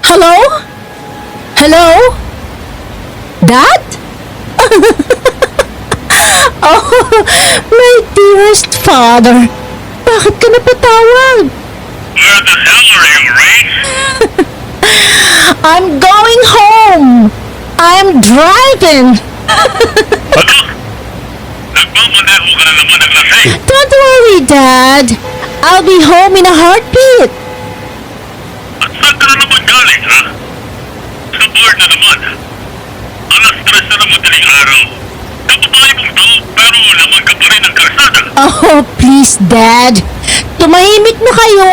Hello? Hello? Dad? Oh, my dearest father. Bakit ka napatawag? Where the hell are you, Ray? I'm going home. I'm driving. Ano? Nagmamaneho ka na naman ng lasing. Don't worry, Dad. I'll be home in a heartbeat. At saan ka na naman galing, ha? Sa bar na naman. Alas 3 na ng madaling araw. Kababae mong tao, pero laman ka pa rin ng kalsada. Oh, please, Dad. Tumahimik na kayo.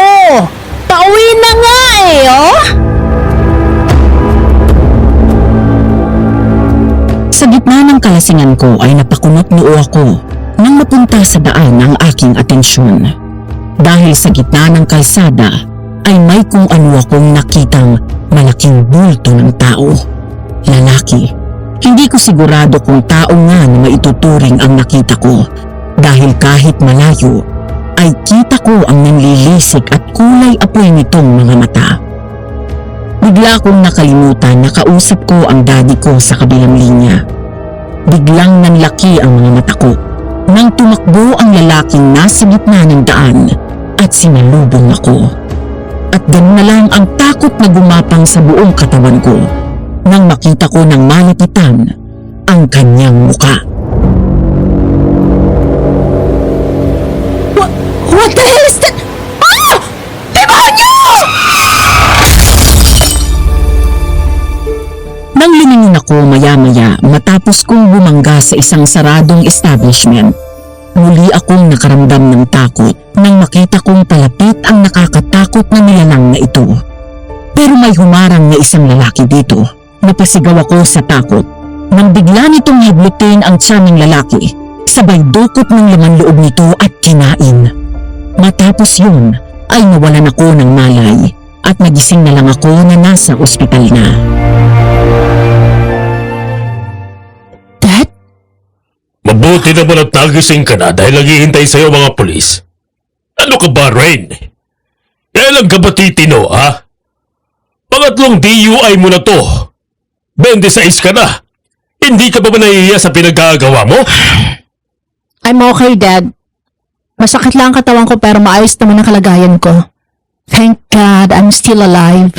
Pauwi na nga oh. Sa gitna ng kalasingan ko ay napakunot noo ako nang mapunta sa daan ang aking atensyon. Dahil sa gitna ng kalsada ay may kung ano akong nakitang malaking bulto ng tao. Lalaki. Hindi ko sigurado kung tao nga na maituturing ang nakita ko dahil kahit malayo ay kita ko ang nanlilisik at kulay apoy nitong mga mata. Bigla kong nakalimutan na kausap ko ang daddy ko sa kabilang linya. Biglang nanlaki ang mga mata ko nang tumakbo ang lalaking nasa gitna ng daan at sinalubong ako. At ganoon na lang ang takot na gumapang sa buong katawan ko nang makita ko ng malapitan ang kanyang muka. What the hell is that? Ah! Demonyo! Nang lumingon ako maya-maya matapos kong bumangga sa isang saradong establishment, muli akong nakaramdam ng takot nang makita kong palapit ang nakakatakot na nilalang na ito. Pero may humarang na isang lalaki dito. Napasigaw ako sa takot nang bigla nitong hiblutin ang tiyan ng lalaki, sabay dukot ng laman loob nito at kinain. Matapos yun ay nawalan ako ng malay at nagising na lang ako na nasa ospital na. Dad? Mabuti naman at nagising ka na dahil naghihintay sa'yo mga pulis. Ano ka ba, Rain? Kailan ka ba titino, ha? Pangatlong DUI mo na to. 26 ka na. Hindi ka ba nahihiya sa pinagkagawa mo? I'm okay, Dad. Masakit lang ang katawan ko pero maayos naman ang kalagayan ko. Thank God I'm still alive.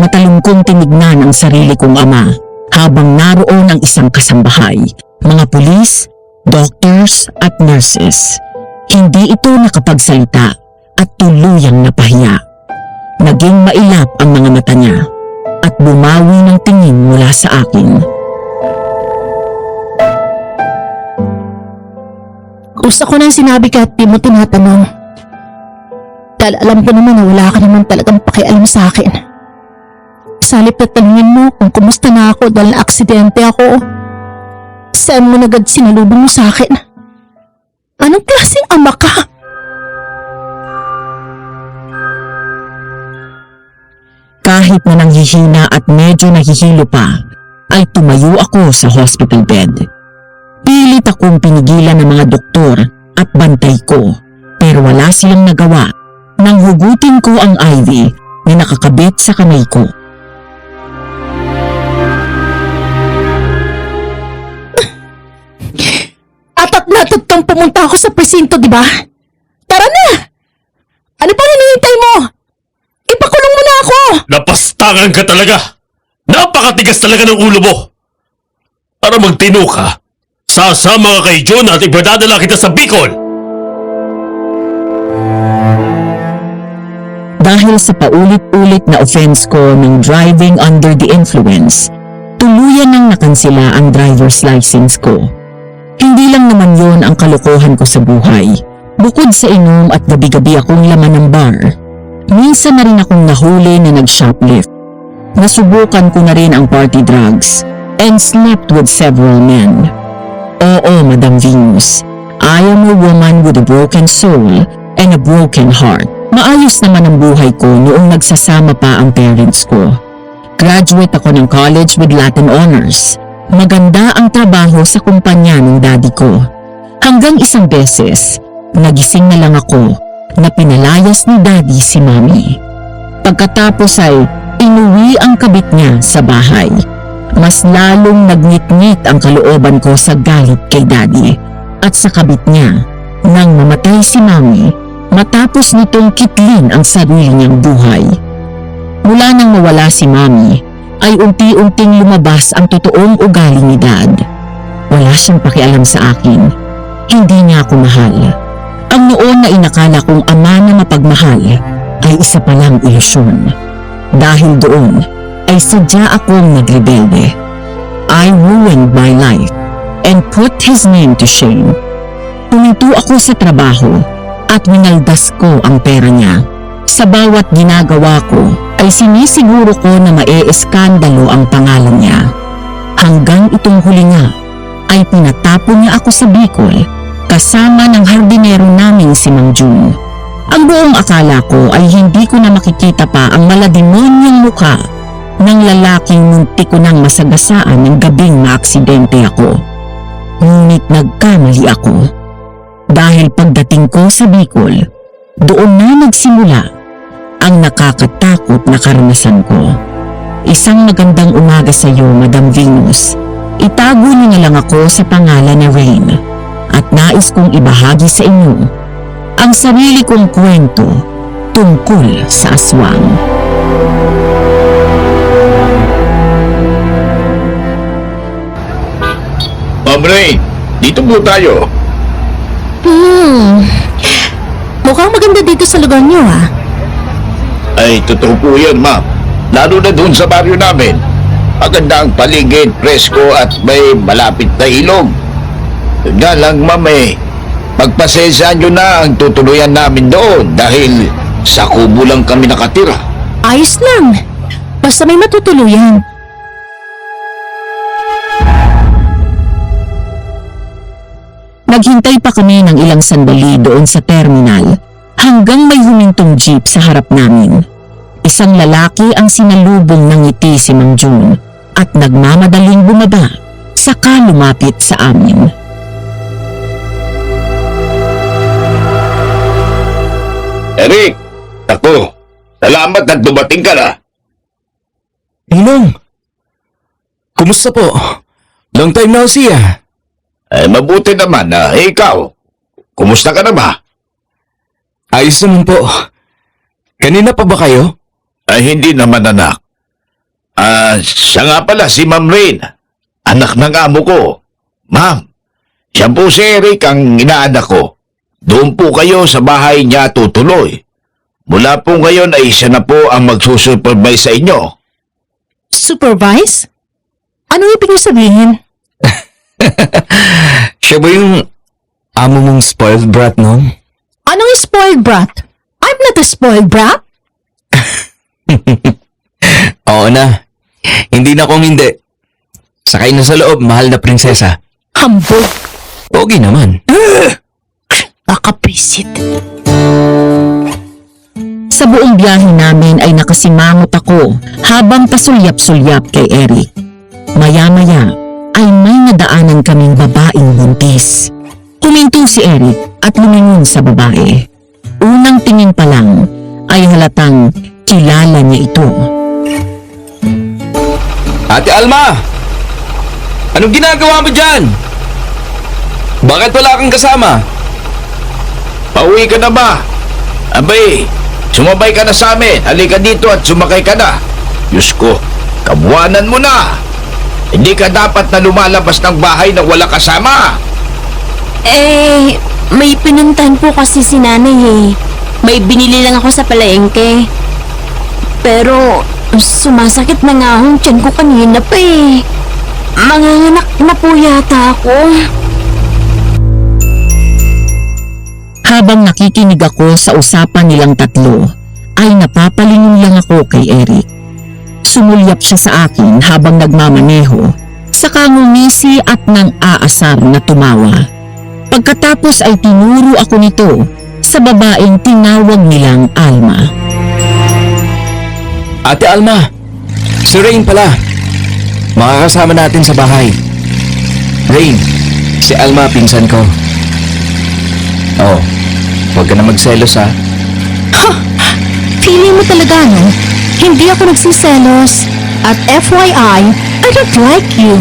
Matalungkong tinignan ang sarili kong ama habang naroon ang isang kasambahay, mga pulis, doctors at nurses. Hindi ito nakapagsalita at tuluyang napahiya. Naging mailap ang mga mata niya at bumawi ng tingin mula sa akin. Gusto ko nang sinabi ka at di mo tinatanong. Dahil alam ko naman na wala ka naman talagang pakialam sa akin. Sa halip na tanungin mo kung kumusta na ako dahil na-aksidente ako. Saan mo nagad sinalubong mo sa akin? Anong klaseng ama ka? Kahit na nanghihina at medyo nahihilo pa, ay tumayo ako sa hospital bed. Pilit akong pinigilan ng mga doktor at bantay ko, pero wala silang nagawa nang hugutin ko ang IV na nakakabit sa kamay ko. Atat kang pumunta ako sa presinto, di ba? Tara na! Ano pang hinihintay mo? Ipakulong mo na ako! Napastangan ka talaga! Napakatigas talaga ng ulo mo! Para magtino ka, sasama ka kay John at ipadadala kita sa Bicol! Dahil sa paulit-ulit na offense ko ng driving under the influence, tuluyan nang nakansila ang driver's license ko. Hindi lang naman yon ang kalokohan ko sa buhay. Bukod sa inom at gabi-gabi akong laman ng bar, minsan na rin akong nahuli na nag-shoplift. Nasubukan ko na rin ang party drugs and slept with several men. Oo, Madam Venus, I am a woman with a broken soul and a broken heart. Maayos naman ang buhay ko noong nagsasama pa ang parents ko. Graduate ako ng college with Latin honors. Maganda ang trabaho sa kumpanya ng daddy ko. Hanggang isang beses, nagising na lang ako na pinalayas ni Daddy si Mami. Pagkatapos ay inuwi ang kabit niya sa bahay. Mas lalong nagnit-ngit ang kalooban ko sa galit kay Daddy at sa kabit niya nang mamatay si Mami matapos nitong kitlin ang sarili niyang buhay. Mula nang mawala si Mami ay unti-unting lumabas ang totoong ugali ni Dad. Wala siyang pakialam sa akin. Hindi niya ako mahal. Ang noon na inakala kong ama na mapagmahal ay isa palang ilusyon. Dahil doon ay sadya akong nagrebelde. I ruined my life and put his name to shame. Puminto ako sa trabaho at winaldas ko ang pera niya. Sa bawat ginagawa ko ay sinisiguro ko na mae-eskandalo ang pangalan niya. Hanggang itong huli nga ay pinatapon niya ako sa Bicol kasama ng hardinero naming si Mang Jun. Ang buong akala ko ay hindi ko na makikita pa ang malademonyong mukha ng lalaking muntik ko nang masagasaan ng gabing maaksidente ako. Ngunit nagkamali ako. Dahil pagdating ko sa Bicol, doon na nagsimula ang nakakatakot na karanasan ko. Isang magandang umaga sa iyo, Madam Venus. Itago niyo na lang ako sa pangalan na Rain at nais kong ibahagi sa inyo ang sarili kong kwento tungkol sa aswang. Ma'am Rain, dito po tayo. Mukhang maganda dito sa lugar niyo, ah. Ay, totoo po yan, ma'am. Lalo na doon sa baryo namin. Maganda ang paligid, presko at may malapit na ilog. Yun nga lang, ma'am, pagpasensyahan nyo na ang tutuluyan namin doon dahil sa kubo lang kami nakatira. Ayos lang. Basta may matutuluyan. Naghintay pa kami ng ilang sandali doon sa terminal hanggang may humintong jeep sa harap namin. Isang lalaki ang sinalubong ng ngiti si Mang Jun at nagmamadaling bumaba saka lumapit sa amin. Eric, ako, salamat at dumating ka na. Ninong, kumusta po? Long time no see ah. Ay, mabuti naman na ikaw. Kumusta ka na ba? Ayos naman po. Kanina pa ba kayo? Ay, hindi naman anak. Siya nga pala si Ma'am Rain, anak ng amo ko. Ma'am, siya po si Eric ang inaanak ko. Doon po kayo sa bahay niya tutuloy. Mula po ngayon ay siya na po ang magsusupervise sa inyo. Supervise? Ano ibig niyo sabihin? Siya ba yung amo mong spoiled brat noon? Anong spoiled brat? I'm not a spoiled brat. Oo na. Hindi na kung hindi. Sakay na sa loob, mahal na prinsesa. Hambog. Pogi naman. Kakapisit. Sa buong biyahe namin ay nakasimangot ako habang pasulyap-sulyap kay Eric. Maya-maya ay may nadaanan kaming babaeng buntis. Huminto si Eric at lumingon sa babae. Unang tingin pa lang ay halatang kilala niya ito. Ate Alma! Anong ginagawa mo dyan? Bakit wala kang kasama? Pauwi ka na ba? Abay, sumabay ka na sa amin. Halika dito at sumakay ka na. Diyos ko, kabuanan mo na. Hindi ka dapat na lumalabas ng bahay na wala kasama. May pinuntahan po kasi si nanay eh. May binili lang ako sa palengke. Pero sumasakit na nga ang tiyan ko kanina pa eh. Manganganak na po yata ako. Habang nakikinig ako sa usapan nilang tatlo, ay napapalingon lang ako kay Eric. Sumulyap siya sa akin habang nagmamaneho, saka ngumisi at nang aasar na tumawa. Pagkatapos ay tinuro ako nito sa babaeng tinawag nilang Alma. Ate Alma, si Rain pala. Makakasama natin sa bahay. Rain, si Alma pinsan ko. Oh, huwag ka na magselos ha. Feeling mo talaga, no? Hindi ako nagsiselos. At FYI, I don't like you.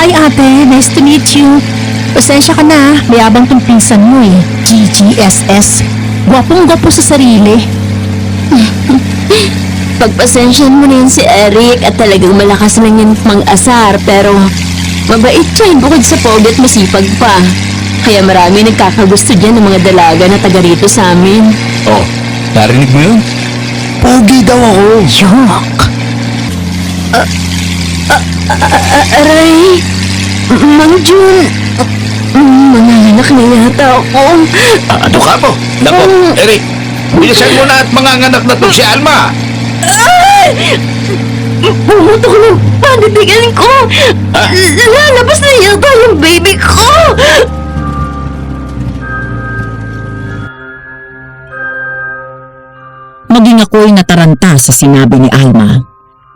Hi ate, nice to meet you. Pasensya ka na, mayabang tong pinsan mo eh. GGSS. Gwapong-gwapo sa sarili. Pagpasensyahan mo na yun si Eric at talagang malakas lang yan mang-asar pero mabait siya bukod sa pogi at masipag pa. Kaya marami nagkakagusto dyan ng mga dalaga na taga rito sa amin. Oh, narinig mo yun? Pogi daw ako. Yuck. Aray! Mang Jun! Manganak na yata ako. Ano ka po? Nako, Eric, bilisan mo na at manganganak na to si Alma. Ay! Pumutok ng panitigan ko! Lalabas na yata yung baby ko! Maging ako'y nataranta sa sinabi ni Alma.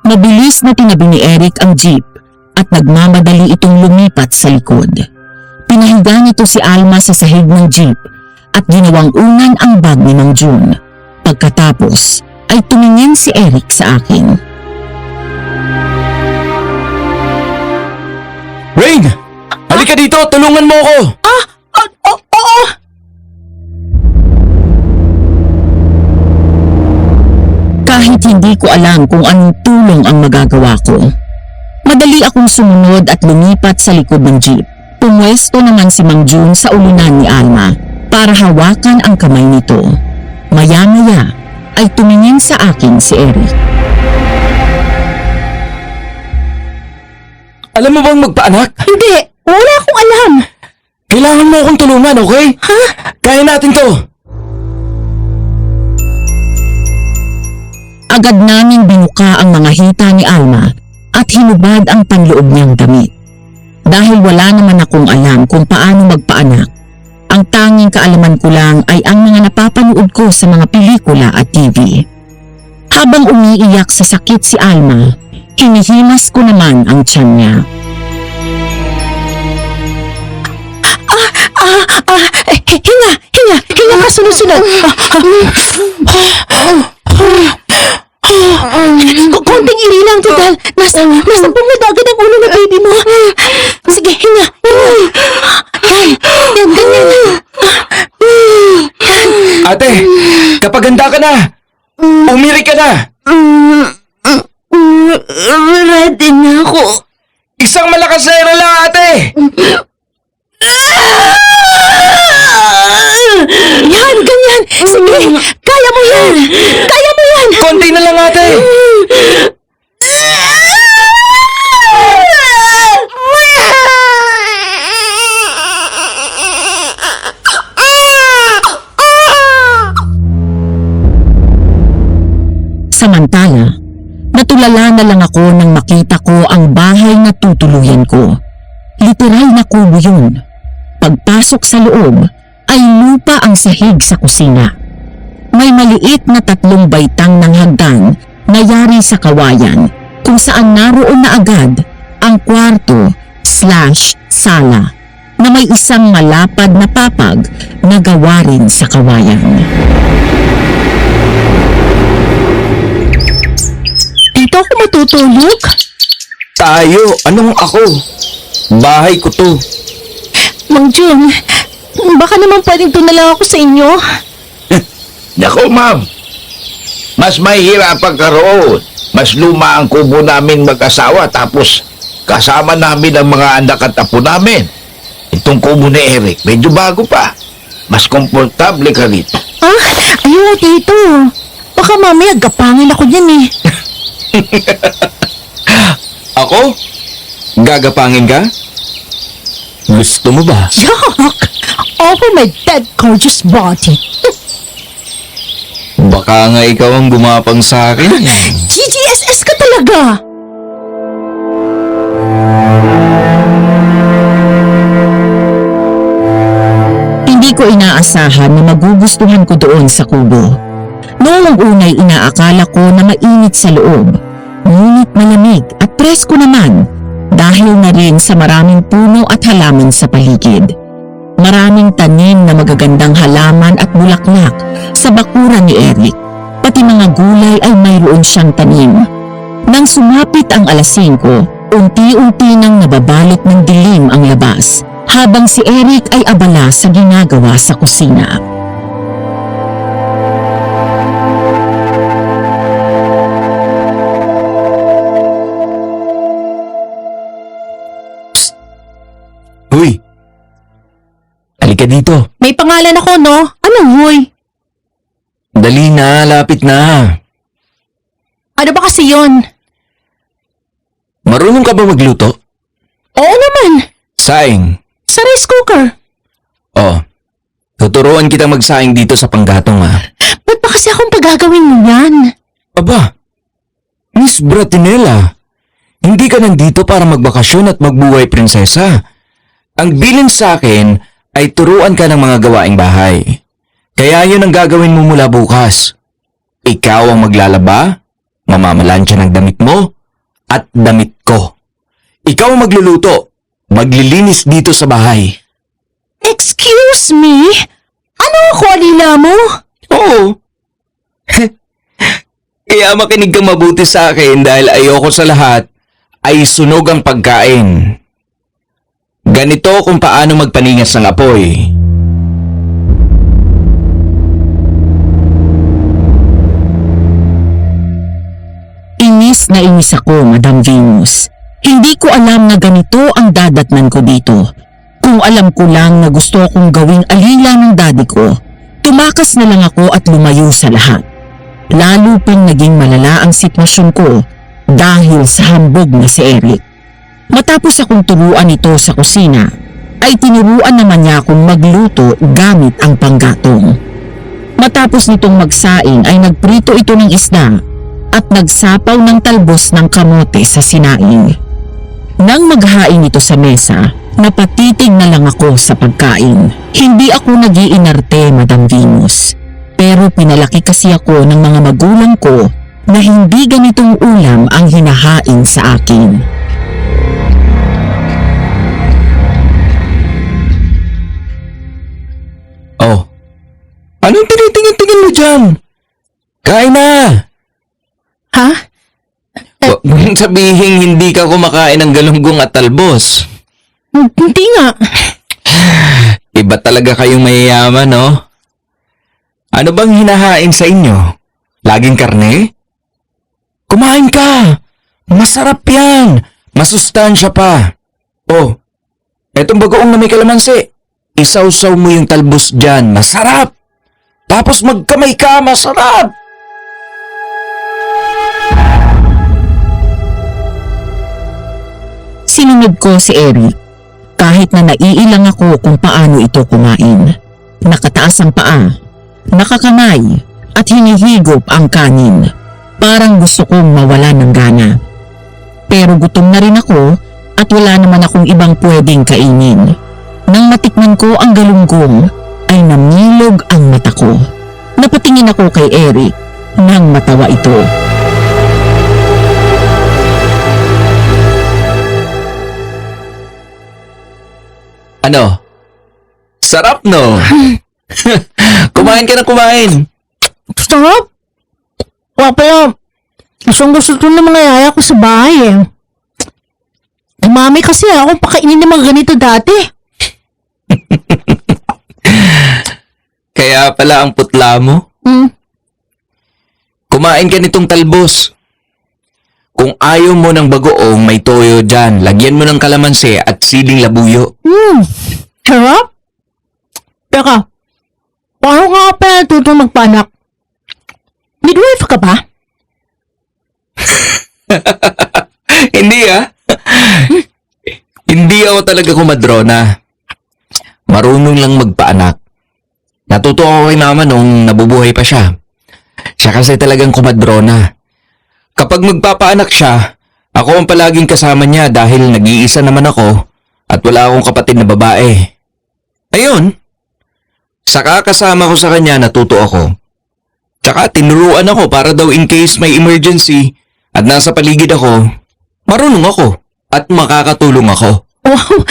Mabilis na tinabi ni Eric ang jeep at nagmamadali itong lumipat sa likod. Pinahiga nito si Alma sa sahig ng jeep at ginawang unan ang bag ni Mang Jun. Pagkatapos ay tumingin si Eric sa akin. Rain! Halika dito, tulungan mo ako! Oo. Kahit hindi ko alam kung anong tulong ang magagawa ko. Madali akong sumunod at lumipat sa likod ng jeep. Pumwesto naman si Mang Jun sa ulunan ni Alma para hawakan ang kamay nito. Maya-maya ay tumingin sa akin si Eric. Alam mo bang magpaanak? Hindi. Wala akong alam. Kailangan mo akong tulungan, okay? Ha? Kaya natin to! Agad naming binuka ang mga hita ni Alma at hinubad ang panloob niyang damit. Dahil wala naman akong alam kung paano magpaanak, ang tanging kaalaman ko lang ay ang mga napapanood ko sa mga pelikula at TV. Habang umiiyak sa sakit si Alma, hinihimas ko naman ang tiyan niya. Hinga ka sunod-sunod. Konting iri lang, Tudal. Nasa bumadagan ang ulo ng baby mo. Sige, hinga. Yan, ganyan. Ate, kapag handa ka na, umiri ka na! Ready na ako. Isang malakas na ero lang, ate! Yan, ganyan. Sige, kaya mo yan. Kaya mo yan. Konti na lang, ate! Samantala, natulala na lang ako nang makita ko ang bahay na tutuluyan ko. Literal na kubo yun. Pagpasok sa loob, ay lupa ang sahig sa kusina. May maliit na 3 baitang ng hagdan na yari sa kawayan kung saan naroon na agad ang kwarto/sala na may isang malapad na papag na gawa rin sa kawayan. Dito ako matutulog? Tayo, anong ako? Bahay ko to. Mang Jun, baka naman pwedeng doon na lang ako sa inyo. Nako, ma'am. Mas mahihirapan ka roon. Mas luma ang kubo namin mag-asawa tapos kasama namin ang mga anak at apo namin. Itong kubo ni Eric, medyo bago pa. Mas komportable ka rito. Ayaw dito. Baka mamaya gapangin ako dyan eh. Ako? Gagapangin ka? Gusto mo ba? Yuck! Over my dead gorgeous body. Baka nga ikaw ang gumapang sa akin. GGSS ka talaga! Hindi ko inaasahan na magugustuhan ko doon sa kubo. Noong unay inaakala ko na mainit sa loob, ngunit malamig at presko naman dahil na rin sa maraming puno at halaman sa paligid. Maraming tanim na magagandang halaman at bulaklak sa bakuran ni Eric. Pati mga gulay ay mayroon siyang tanim. Nang sumapit ang alas 5, unti-unti nang nababalot ng dilim ang labas, habang si Eric ay abala sa ginagawa sa kusina. Uy! Halika dito. May pangalan ako, no? Anong huy? Dali na, lapit na. Ano ba kasi yon? Marunong ka ba magluto? Oo naman. Saing. Sa rice cooker. Oh, tuturuan kita magsaing dito sa panggatong ha. Ba't ba kasi akong pagagawin mo yan? Aba, Miss Bratinella, hindi ka nandito para magbakasyon at magbuhay prinsesa. Ang bilin sa akin ay turuan ka ng mga gawaing bahay. Kaya yun ang gagawin mo mula bukas. Ikaw ang maglalaba, mamamalansya ng damit mo, at damit ko. Ikaw ang magluluto, maglilinis dito sa bahay. Excuse me? Ano ako, alila mo? Oo. Kaya makinig kang mabuti sa akin dahil ayoko sa lahat ay sunog ang pagkain. Ganito kung paano magpaningas ng apoy. Inis na inis ako, Madam Venus. Hindi ko alam na ganito ang dadatnan ko dito. Kung alam ko lang na gusto kong gawing alila ng daddy ko, tumakas na lang ako at lumayo sa lahat. Lalo pang naging malala ang sitwasyon ko dahil sa hambog na si Eric. Matapos akong turuan ito sa kusina, ay tinuruan naman niya akong magluto gamit ang panggatong. Matapos nitong magsaing ay nagprito ito ng isda at nagsapaw ng talbos ng kamote sa sinaing. Nang maghain ito sa mesa, napatitig na lang ako sa pagkain. Hindi ako nag-iinarte, Madam Venus. Pero pinalaki kasi ako ng mga magulang ko na hindi ganitong ulam ang hinahain sa akin. Oh, anong tinitingin-tingin mo dyan? Kain na! Ha? Huwag mong sabihin hindi ka kumakain ng galunggong at talbos. Hindi nga. Iba talaga kayong mayayaman, no? Ano bang hinahain sa inyo? Laging karne? Kumain ka! Masarap yan! Masustansya pa! Oh, etong bagoong na may kalamansi. Isawsaw mo yung talbos dyan. Masarap! Tapos magkamay ka, masarap! Sinunod ko si Eric. Kahit na naiilang ako kung paano ito kumain. Nakataas ang paa, nakakamay at hinihigop ang kanin. Parang gusto kong mawala ng gana. Pero gutom na rin ako at wala naman akong ibang pwedeng kainin. Nang matikman ko ang galunggong ay namilog ang mata ko. Napatingin ako kay Eric nang matawa ito. Ano? Sarap, no? Kumain ka na kumain. Sarap. Wala pala. Gusto ito ng mga yaya ko sa bahay eh. Ay, mami kasi ako pakainin ng mga ganito dati. Kaya pala ang putla mo. Kumain ka nitong talbos. Kung ayaw mo ng bagoong may toyo dyan, lagyan mo ng kalamansi at siling labuyo. Sarap. Teka, paano nga pala tutong magpanak? Midwife ka ba? Hindi Hindi ako talaga kumadrona. Marunong lang magpaanak. Natuto ako kay mama nung nabubuhay pa siya. Siya kasi talagang kumadrona. Kapag magpapaanak siya, ako ang palaging kasama niya dahil nag-iisa naman ako at wala akong kapatid na babae. Ayun, saka kasama ko sa kanya natuto ako. Tsaka tinuruan ako para daw in case may emergency at nasa paligid ako, marunong ako at makakatulong ako. Wow,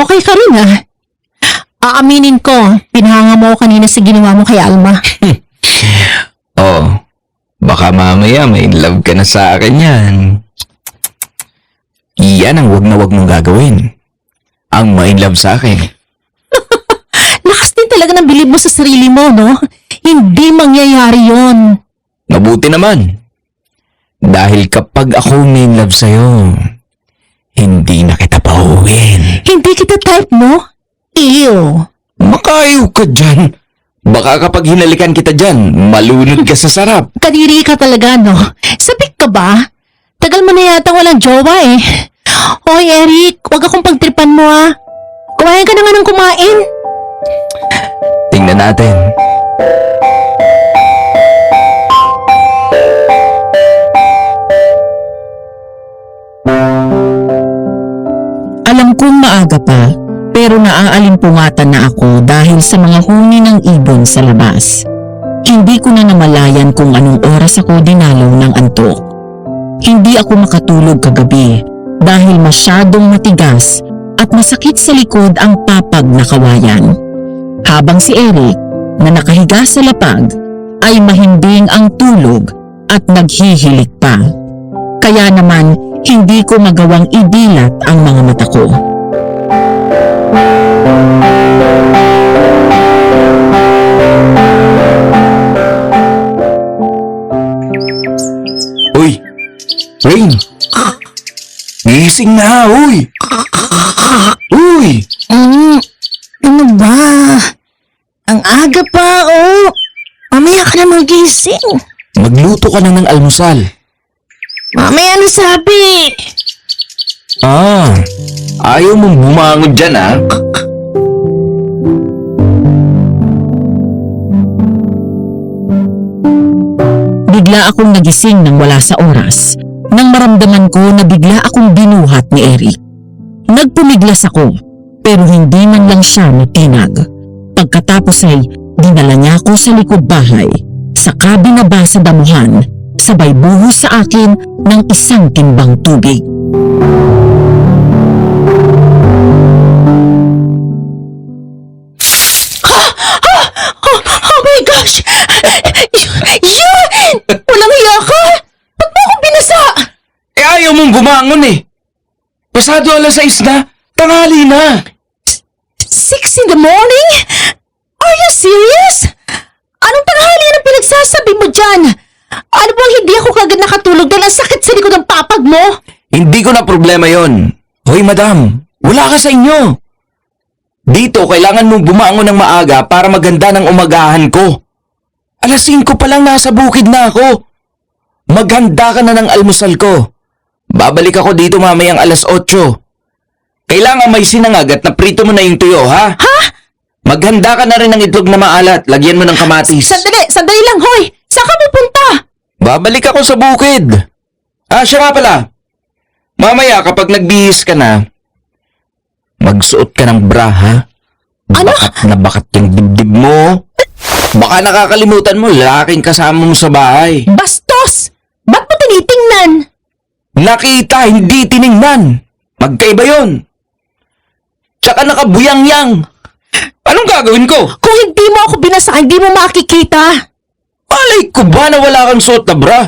okay ka rin ah. Aaminin ko, pinahanga mo ako kanina sa ginawa mo kay Alma. Oh, baka mamaya may love ka na sa akin yan. Yan ang wag na wag mong gagawin. Ang main love sa akin. Lakas din talaga ng bilib mo sa sarili mo, no? Hindi mangyayari yon. Mabuti naman. Dahil kapag ako main love sa'yo, hindi na kita pauwiin. Hindi kita type mo? Ew. Makayaw ka dyan. Baka kapag hinalikan kita dyan, malunod ka sa sarap. Kadiri ka talaga, no? Sabik ka ba? Tagal mo na yata walang jowa eh. Hoy, Eric, wag akong pagtripan mo ah. Kumain ka na nga ng kumain. Tingnan natin. Alam kong maaga pa, pero naaaalimpungatan na ako dahil sa mga huni ng ibon sa labas. Hindi ko na namalayan kung anong oras ako dinalaw ng antok. Hindi ako makatulog kagabi dahil masyadong matigas at masakit sa likod ang papag na kawayan. Habang si Eric, na nakahiga sa lapag, ay mahimbing ang tulog at naghihilik pa. Kaya naman, hindi ko magawang idilat ang mga mata ko. Uy! Rain! Gising na, uy! Uy! Ano ba? Ang aga pa, oh. Mamaya ka na magising. Magluto ka na ng almusal. Mamaya ano sabi? Ayaw mong bumangon dyan, ah. Bigla akong nagising nang wala sa oras, nang maramdaman ko na bigla akong binuhat ni Eric. Nagpumiglas ako, pero hindi man lang siya natinag. Pagkatapos ay dinala niya ako sa likod bahay, saka binaba sa damuhan, sabay buhos sa akin ng isang timbang tubig. Oh my gosh! Yun! Walang hiya ka! Ba't mo ako binasa? Ayaw mong bumangon eh. Pasado 6:00 na, tanghali na. 6 in the morning? Are you serious? Anong tanghali ang pinagsasabi mo dyan? Ano bang hindi ako kagad nakatulog dahil ang sakit sa likod ng papag mo? Hindi ko na problema yon. Hoy madam, wala ka sa inyo. Dito, kailangan mong bumangon ng maaga para maganda ng umagahan ko. 5:00 pa lang nasa bukid na ako. Maghanda ka na ng almusal ko. Babalik ako dito mamayang 8:00. Kailangan may sinangag at naprito mo na yung tuyo, ha? Ha? Maghanda ka na rin ng itlog na maalat. Lagyan mo ng kamatis. Sandali lang, hoy! Saan ka pupunta? Babalik ako sa bukid. Siya nga pala. Mamaya kapag nagbihis ka na, magsuot ka ng bra, ha? Ano? Bakat na bakat yung dibdib mo. Baka nakakalimutan mo, lalaking kasama mo sa bahay. Bastos! Ba't mo tinitingnan? Nakita, hindi tiningnan. Magkaiba yun. Tsaka nakabuyang-yang. Anong gagawin ko? Kung hindi mo ako binasa, hindi mo makikita. Malay ko ba na wala kang suot na bra?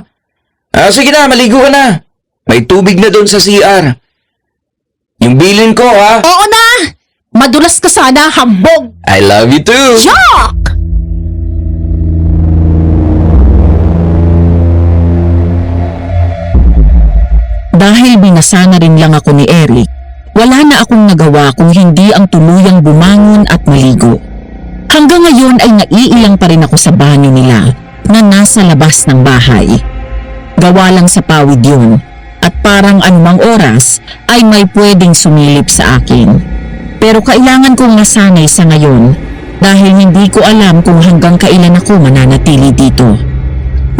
Sige na, maligo ka na. May tubig na doon sa CR. Yung bilin ko, ha? Oo na! Madulas ka sana, hambog! I love you too. Yuck! Dahil binasa na rin lang ako ni Eric, wala na akong nagawa kung hindi ang tuluyang bumangon at maligo. Hanggang ngayon ay naiilang pa rin ako sa banyo nila na nasa labas ng bahay. Gawa lang sa pawid yun at parang anumang oras ay may pwedeng sumilip sa akin. Pero kailangan kong masanay sa ngayon dahil hindi ko alam kung hanggang kailan ako mananatili dito.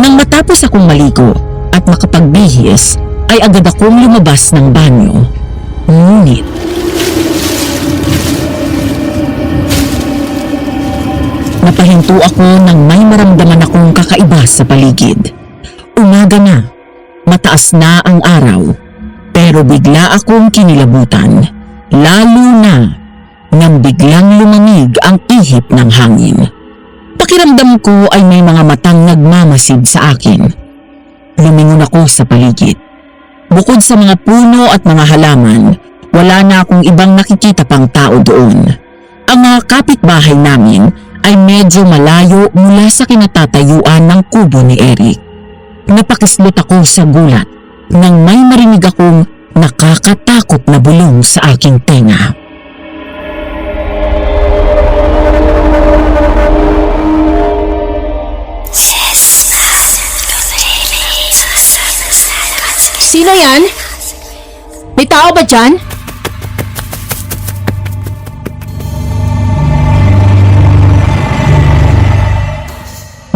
Nang matapos akong maligo at makapagbihis, ay agad akong lumabas ng banyo. Ngunit, napahinto ako nang may maramdaman akong kakaiba sa paligid. Umaga na, mataas na ang araw, pero bigla akong kinilabutan. Lalo na nang biglang lumamig ang ihip ng hangin. Pakiramdam ko ay may mga matang nagmamasid sa akin. Lumingon ako sa paligid. Bukod sa mga puno at mga halaman, wala na akong ibang nakikita pang tao doon. Ang mga kapitbahay namin ay medyo malayo mula sa kinatatayuan ng kubo ni Eric. Napakislot ako sa gulat nang may marinig akong nakakatakot na bulong sa aking tenga. Sino yan? May tao ba dyan?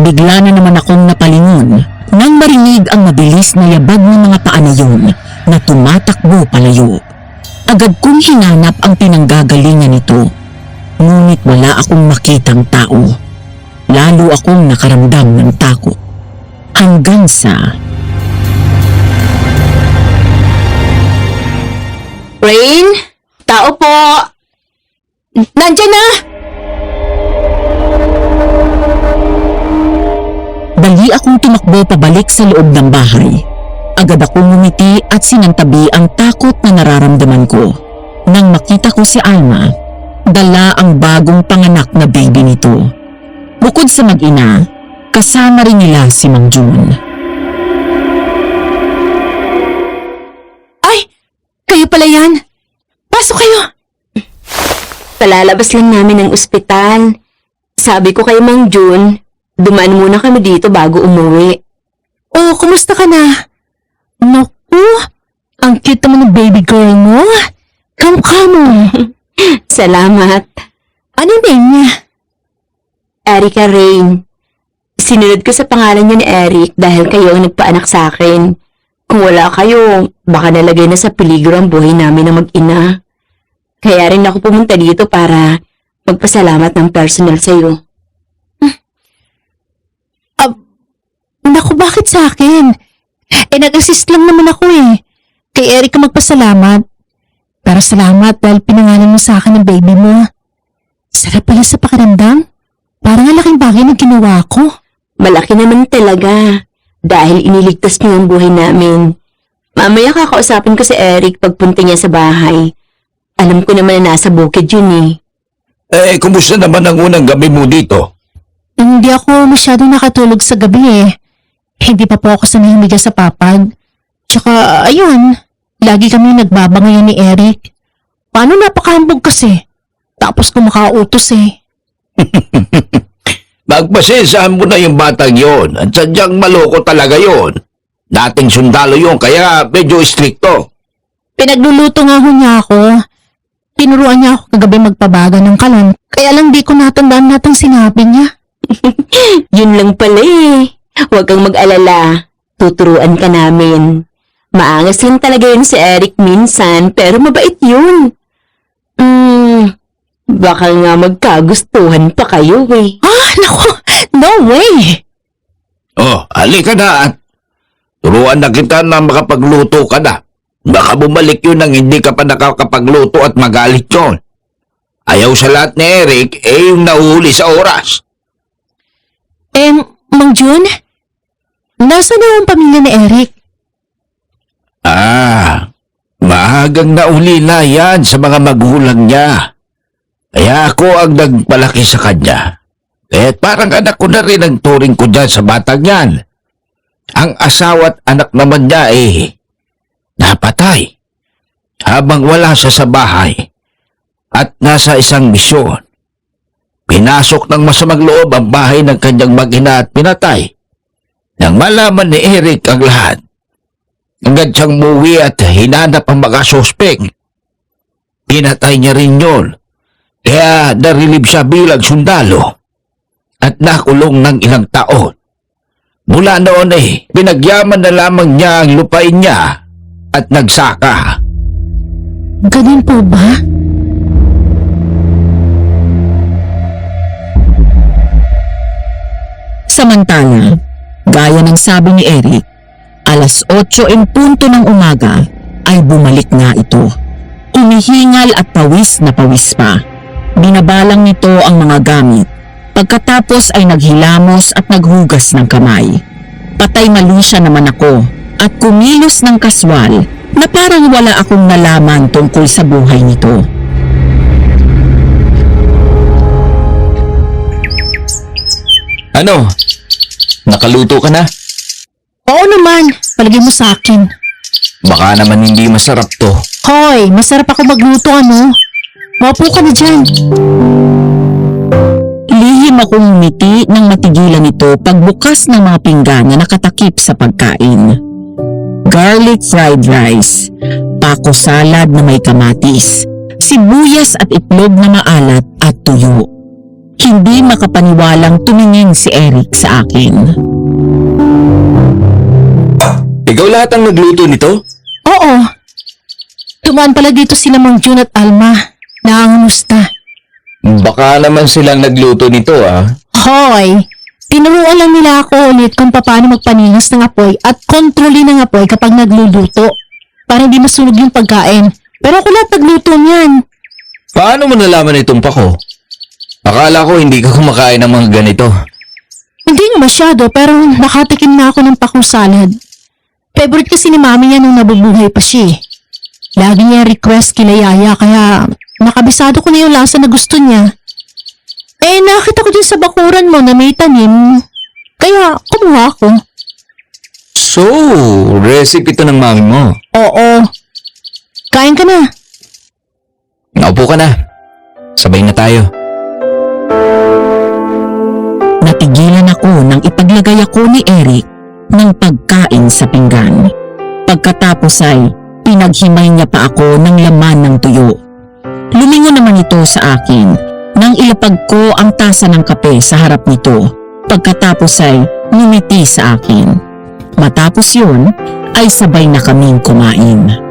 Bigla na naman akong napalingon nang marinig ang mabilis na yabag ng mga paa na yun na tumatakbo palayo. Agad kong hinanap ang pinanggagalingan nito, ngunit wala akong makitang tao. Lalo akong nakaramdam ng takot. Hanggang sa... Rain? Tao po! Nandyan na! Dali akong tumakbo pabalik sa loob ng bahay. Agad akong ngumiti at sinantabi ang takot na nararamdaman ko. Nang makita ko si Alma, dala ang bagong panganak na baby nito. Bukod sa mag-ina, kasama rin nila si Mang Jun. Ay! Kayo pala yan! Pasok kayo! Palalabas lang namin ng ospital. Sabi ko kay Mang Jun, dumaan muna kami dito bago umuwi. Oh, kumusta ka na? Naku! Ang cute naman ng baby girl mo! Kamukha mo! Salamat. Anong name niya? Erica Rain. Sinunod ko sa pangalan niyo ni Eric dahil kayo ang nagpaanak sa akin. Kung wala kayo, baka nalagay na sa peligro ang buhay namin ng mag-ina. Kaya rin ako pumunta dito para magpasalamat ng personal sa'yo. Naku, bakit sa akin? Nag-assist lang naman ako eh. Kay Eric ka magpasalamat. Pero salamat dahil pinangalan mo sa akin ng baby mo. Sarap pala sa pakiramdam. Parang ang laking bagay na ginawa ko. Malaki naman talaga dahil iniligtas niyo ang buhay namin. Mamaya kakausapin ko si Eric pagpunta niya sa bahay. Alam ko naman na nasa bukid yun eh. Kumusta naman ang unang gabi mo dito? Hindi ako masyadong nakatulog sa gabi eh. Hindi pa po ako sanay humiga sa papag. Tsaka, ayun, lagi kami nagbabangayan ni Eric. Paano napakahambog kasi? Tapos kumakautos eh. Magpasensahan mo na yung batang yon at sadyang maloko talaga yon. Dating sundalo yon kaya medyo stricto. Pinagluluto nga ho niya ako. Tinuruan niya ako kagabi magpabaga ng kalon. Kaya lang di ko natandaan natang sinabi niya. Yun lang pala eh. Huwag kang mag-alala. Tuturuan ka namin. Maangas lang talaga yun si Eric minsan, pero mabait yun. Baka nga magkagustuhan pa kayo eh. Ah, naku! No way! Oh, halika na at turuan na kita na makapagluto ka na. Baka bumalik yun nang hindi ka pa nakakapagluto at magalit yun. Ayaw sa lahat ni Eric yung nahuli sa oras. Mang Jun? Nasaan na ang pamilya ni Eric? Maagang naulila yan sa mga magulang niya. Kaya ako ang nagpalaki sa kanya. Kaya't parang anak ko na rin ang turing ko dyan sa batang yan. Ang asawa at anak naman niya napatay. Habang wala siya sa bahay at nasa isang misyon. Pinasok ng masamang loob ang bahay ng kanyang mag-ina at pinatay. Nang malaman ni Eric ang lahat, agad siyang muwi at hinanap ang mga sospek. Pinatay niya rin yun. Kaya narilib siya bilang sundalo at nakulong ng ilang taon. Mula noon pinagyaman na lamang niya ang lupain niya at nagsaka. Ganun po ba? Samantala, gaya ng sabi ni Eric, alas 8:00 ng umaga ay bumalik nga ito. Humihingal at pawis na pawis pa. Binabalang nito ang mga gamit. Pagkatapos ay naghilamos at naghugas ng kamay. Patay mali siya naman ako at kumilos ng kaswal na parang wala akong nalaman tungkol sa buhay nito. Ano? Nakaluto ka na? Oo naman, palagay mo sa akin. Baka naman hindi masarap to. Hoy, masarap ako magluto ano? Maupo ka na dyan. Lihim akong umiti nang matigilan ito pagbukas ng mga pinggan na nakatakip sa pagkain. Garlic fried rice, pako salad na may kamatis, sibuyas at itlog na maalat at tuyo. Hindi makapaniwalang tumingin si Eric sa akin. Ikaw lahat ang nagluto nito? Oo. Tumaan pala dito sila Mang June at Alma. Nangangamusta. Baka naman silang nagluto nito ah. Hoy, tinuruan lang nila ako ulit kung paano magpaningas ng apoy at kontrolin ng apoy kapag nagluluto para hindi masunog yung pagkain. Pero ako lahat nagluto niyan. Paano mo nalaman itong pako? Akala ko hindi ka kumakain ng mga ganito. Hindi nga masyado pero nakatikim na ako ng pakong salad. Favorite kasi ni Mami yan nung nabubuhay pa siya. Lagi niya request kila Yaya kaya nakabisado ko na yung lasa na gusto niya. Eh nakita ko din sa bakuran mo na may tanim kaya kumuha ako. So, recipe ito ng mami mo. Oo. Kain ka na. Naupo ka na. Sabay na tayo. Natigilan ako nang ipaglagay ako ni Eric ng pagkain sa pinggan. Pagkatapos ay pinaghimay niya pa ako ng laman ng tuyo. Lumingon naman ito sa akin nang ilapag ko ang tasa ng kape sa harap nito. Pagkatapos ay ngumiti sa akin. Matapos yun ay sabay na kaming kumain.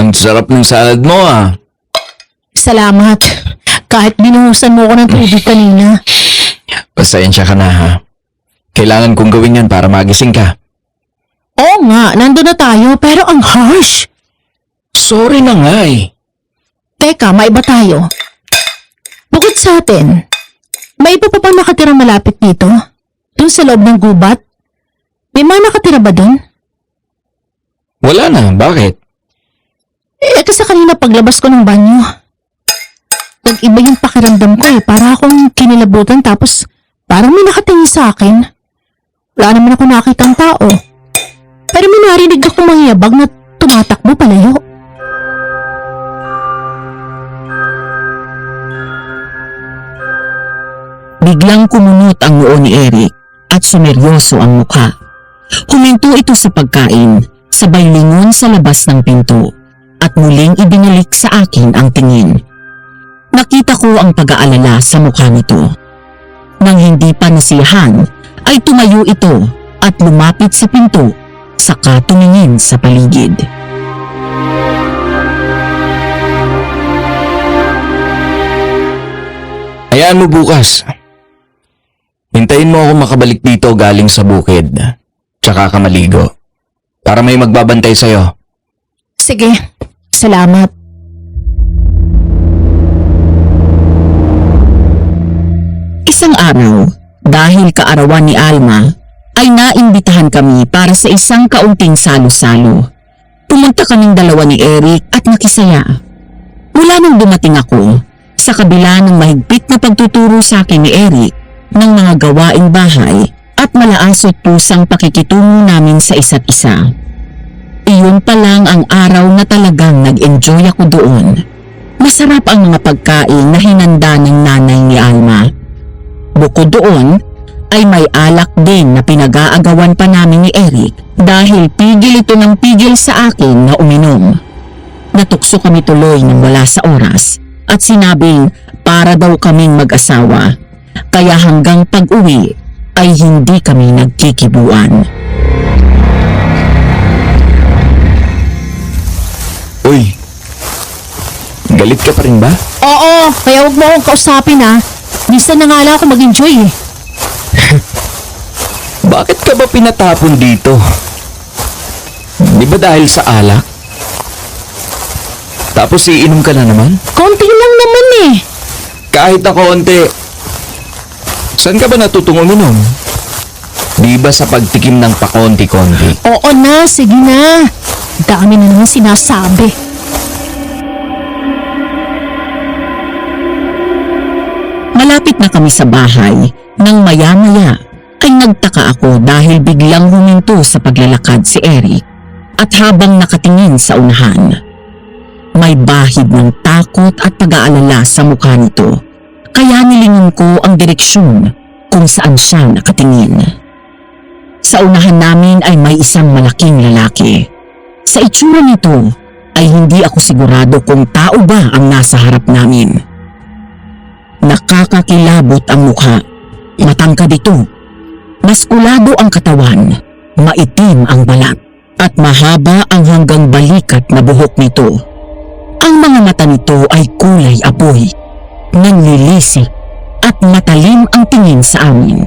Ang sarap ng salad mo ah. Salamat. Kahit binuhusan mo ko ng tubig kanina. Pasensya ka na ha. Kailangan kong gawin yan para magising ka. Oo nga, nandun na tayo pero ang harsh. Sorry na nga eh. Teka, maiba tayo. Bukod sa atin, may iba pa bang nakatira malapit dito? Doon sa loob ng gubat? May mga nakatira ba doon? Wala na, bakit? Eh, kasi kanina paglabas ko ng banyo, nag-iba yung pakiramdam ko eh. Para akong kinilabutan tapos parang may nakatingin sa akin. Wala naman ako nakitang tao. Pero may narinig akong mangyabag na tumatakbo palayo. Biglang kumunot ang noo ni Eric at sumeryoso ang mukha. Huminto ito sa pagkain, sabay lingon sa labas ng pinto at muling ibinalik sa akin ang tingin. Nakita ko ang pag-aalala sa mukha nito. Nang hindi pa nasiyahan, ay tumayo ito at lumapit sa pinto, saka tumingin sa paligid. Hayaan mo bukas. Hintayin mo ako makabalik dito galing sa bukid. Tsaka ka maligo. Para may magbabantay sa'yo. Sige, salamat. Isang araw, dahil kaarawan ni Alma, ay naimbitahan kami para sa isang kaunting salo-salo. Pumunta kaming dalawa ni Eric at nakisaya. Mula nang dumating ako, sa kabila ng mahigpit na pagtuturo sa akin ni Eric ng mga gawaing bahay at malaasot pusang pakikitungo namin sa isa't isa. Iyon pa lang ang araw na talagang nag-enjoy ako doon. Masarap ang mga pagkain na hinanda ng nanay ni Alma. Bukod doon, ay may alak din na pinag-aagawan pa namin ni Eric dahil pigil ito ng pigil sa akin na uminom. Natukso kami tuloy ng wala sa oras at sinabing para daw kaming mag-asawa. Kaya hanggang pag-uwi ay hindi kami nagkikibuan. Uy, galit ka pa rin ba? Oo, kaya huwag mo akong kausapin ha. Minsan na nga lang ako mag-enjoy eh. Bakit ka ba pinatapon dito? Di ba dahil sa alak? Tapos iinom ka na naman? Konti lang naman eh. Kahit na konti. Saan ka ba natutong uminom? Di ba sa pagtikim ng pakonti-konti? Oo na, sige na. Dami na naman sinasabi. Malapit na kami sa bahay nang maya-maya ay nagtaka ako dahil biglang huminto sa paglalakad si Eric at habang nakatingin sa unahan. May bahid ng takot at pag-aalala sa mukha nito kaya nilingon ko ang direksyon kung saan siya nakatingin. Sa unahan namin ay may isang malaking lalaki. Sa itsura nito ay hindi ako sigurado kung tao ba ang nasa harap namin. Nakakakilabot ang mukha, matangkad ito, maskulado ang katawan, maitim ang balat, at mahaba ang hanggang balikat na buhok nito. Ang mga mata nito ay kulay apoy, nanlilisik at matalim ang tingin sa amin.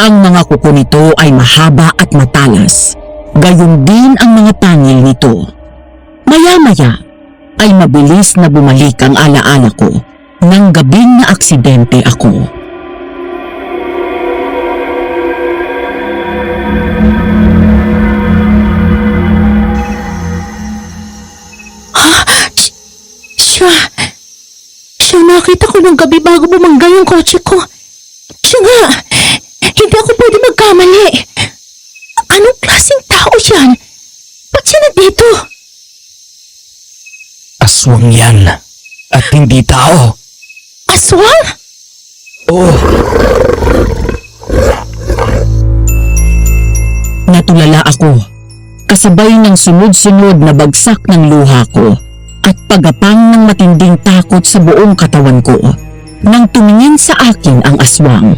Ang mga kuko nito ay mahaba at matalas, gayon din ang mga pangil nito. Maya-maya ay mabilis na bumalik ang alaala ko nang gabing na aksidente ako. Siya nakita ko nung gabi bago bumangga yung kotse ko. Siya nga, hindi ako pwede magkamali. Anong klaseng tao yan? Ba't siya nandito? Aswang yan at hindi tao. Aswang? Oo. Natulala ako, kasabay ng sunod-sunod na bagsak ng luha ko at pagapang ng matinding takot sa buong katawan ko nang tumingin sa akin ang aswang.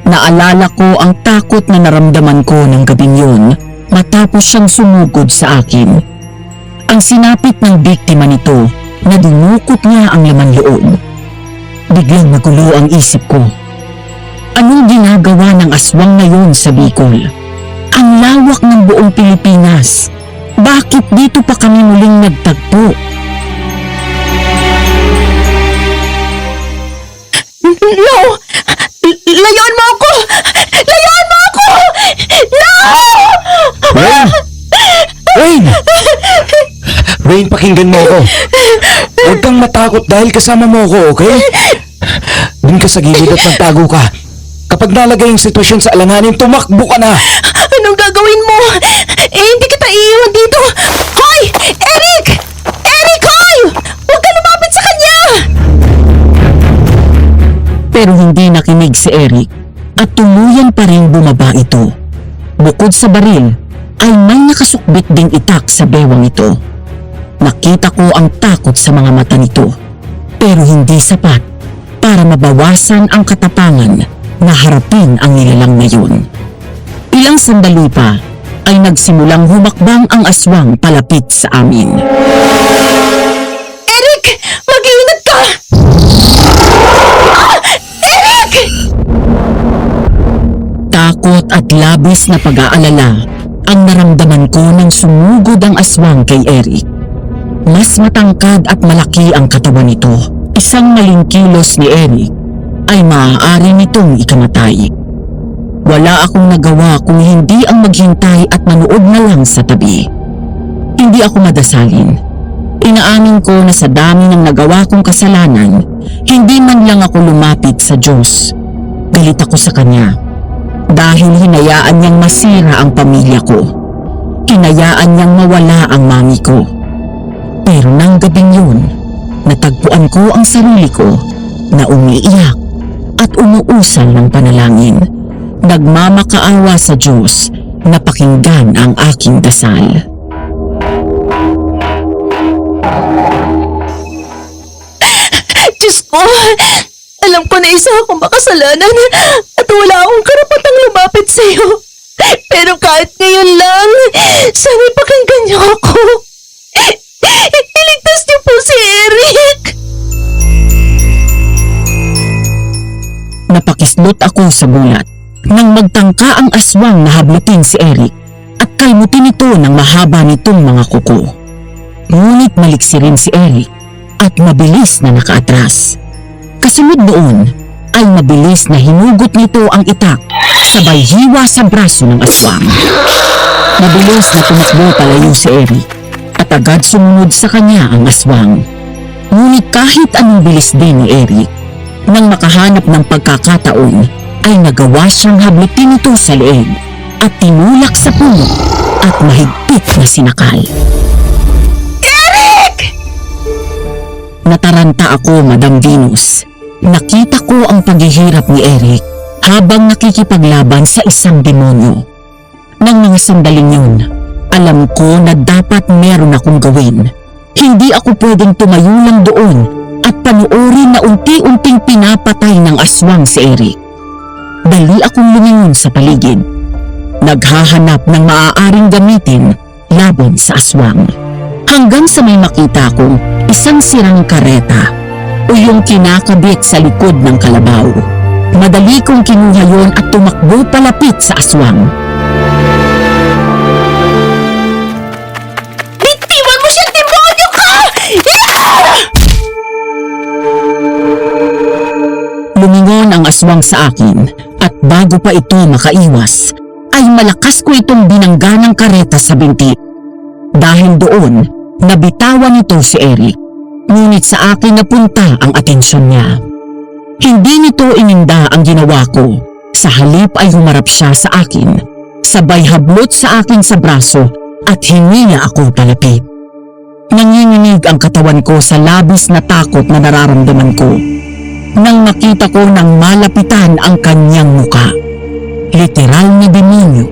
Naalala ko ang takot na naramdaman ko ng gabing yun matapos siyang sumugod sa akin. Ang sinapit ng biktima nito na dinukot niya ang laman loob. Biglang nagulo ang isip ko. Anong ginagawa ng aswang na yun sa Bicol? Ang lawak ng buong Pilipinas. Bakit dito pa kami muling nagtagpo? No! Layuan mo ako! Layuan mo ako! No! Rain! Rain! Rain, pakinggan mo ako. Huwag kang matakot dahil kasama mo ako, okay? Doon ka sa gilid at magtago ka. Kapag nalagay yung sitwasyon sa alanganin, tumakbo ka na! Anong gagawin mo? Hindi kita iiwan dito! Hoy! Eric! Eric, hoy! Huwag ka lumapit sa kanya! Pero hindi nakinig si Eric at tuluyan pa rin bumaba ito. Bukod sa baril, ay may nakasukbit ding itak sa bewang ito. Nakita ko ang takot sa mga mata nito, pero hindi sapat para mabawasan ang katapangan na harapin ang nilalang na yun. Ilang sandali pa ay nagsimulang humakbang ang aswang palapit sa amin. Eric! Mag-iingat ka! Eric! Takot at labis na pag-aalala ang naramdaman ko nang sumugod ang aswang kay Eric. Mas matangkad at malaki ang katawan nito. Isang maling kilos ni Eric ay maaari nitong ikamatay. Wala akong nagawa kung hindi ang maghintay at manood na lang sa tabi. Hindi ako madasalin. Inaamin ko na sa dami ng nagawa kong kasalanan, hindi man lang ako lumapit sa Diyos. Galit ako sa Kanya dahil hinayaan niyang masira ang pamilya ko. Hinayaan niyang mawala ang mami ko. Pero nang gabing yun, natagpuan ko ang sarili ko na umiiyak at umuusal ng panalangin. Nagmamakaawa sa Diyos na pakinggan ang aking dasal. Diyos ko! Alam ko na isa akong makasalanan at wala akong karapatang lumapit sa iyo. Pero kahit ngayon lang, sana pakinggan niyo ako. Iligtas niyo po si Eric! Napakislot ako sa bulat nang magtangka ang aswang na hablutin si Eric. at kalmutin ito ng mahaba nitong mga kuko. Ngunit maliksi rin si Eric at mabilis na nakaatras. Kasunod noon ay mabilis na hinugot nito ang itak sabay hiwa sa braso ng aswang. Mabilis na tumakbo palayo si Eric at agad sumunod sa kanya ang aswang. Ngunit kahit anong bilis din ni Eric, nang makahanap ng pagkakataon ay nagawa siyang hablutin ito sa leeg at tinulak sa puno at mahigpit na sinakal. Nataranta ako, Madam Venus. Nakita ko ang paghihirap ni Eric habang nakikipaglaban sa isang demonyo. Nang mga sandaling yun, alam ko na dapat meron akong gawin. Hindi ako pwedeng tumayo lang doon at panuorin na unti-unting pinapatay ng aswang si Eric. Dali akong lumingon sa paligid. Naghahanap ng maaaring gamitin laban sa aswang. Hanggang sa may makita kong isang sirang kareta o yung kinakabit sa likod ng kalabaw. Madali kong kinuha yon at tumakbo palapit sa aswang. Bitiwan mo siya, demonyo ka! Lumingon ang aswang sa akin at bago pa ito makaiwas, ay malakas ko itong binangga ng kareta sa binti. Dahil doon, nabitawan nito si Eric. Ngunit sa akin napunta ang atensyon niya. Hindi nito ininda ang ginawa ko. Sa halip ay humarap siya sa akin. Sabay hablot sa akin sa braso at hinila ako palapit. Nanginginig ang katawan ko sa labis na takot na nararamdaman ko. Nang nakita ko nang malapitan ang kanyang muka. Literal na demonyo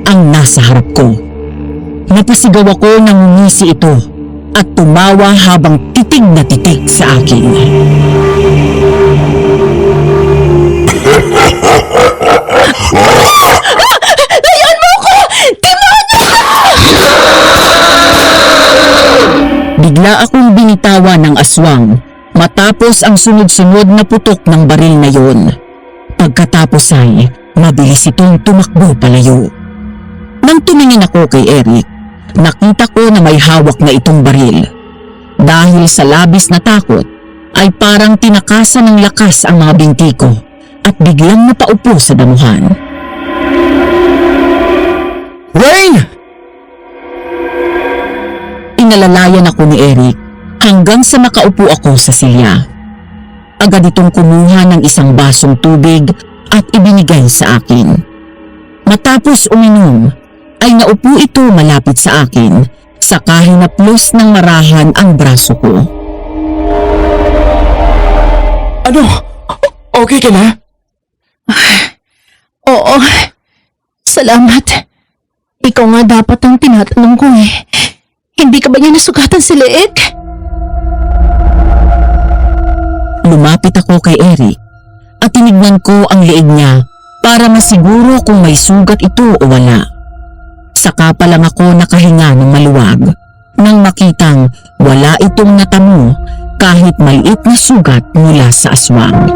ang nasa harap ko. Napasigaw ako nang ngumisi ito at tumawa habang titig na titig sa akin. Layuan mo ko! Demonyo! Bigla akong binitawan ng aswang matapos ang sunod-sunod na putok ng baril na yon. Pagkatapos ay mabilis itong tumakbo palayo. Nang tumingin ako kay Eric, nakita ko na may hawak na itong baril. Dahil sa labis na takot, ay parang tinakasan ng lakas ang mga binti ko at biglang napaupo sa damuhan. Rain! Inalalayan ako ni Eric hanggang sa makaupo ako sa silya. Agad itong kumuha ng isang basong tubig at ibinigay sa akin. Matapos uminom, ay naupo ito malapit sa akin, saka hinaplos ng marahan ang braso ko. Ano? Okay ka na? Oo. Salamat. Ikaw nga dapat ang tinatanong ko eh. Hindi ka ba niya nasugatan si Leeg? Lumapit ako kay Eric at tinignan ko ang leeg niya para masiguro kung may sugat ito o wala. Saka pa lang ako nakahinga ng maluwag nang makitang wala itong natamo kahit maliit na sugat mula sa aswang.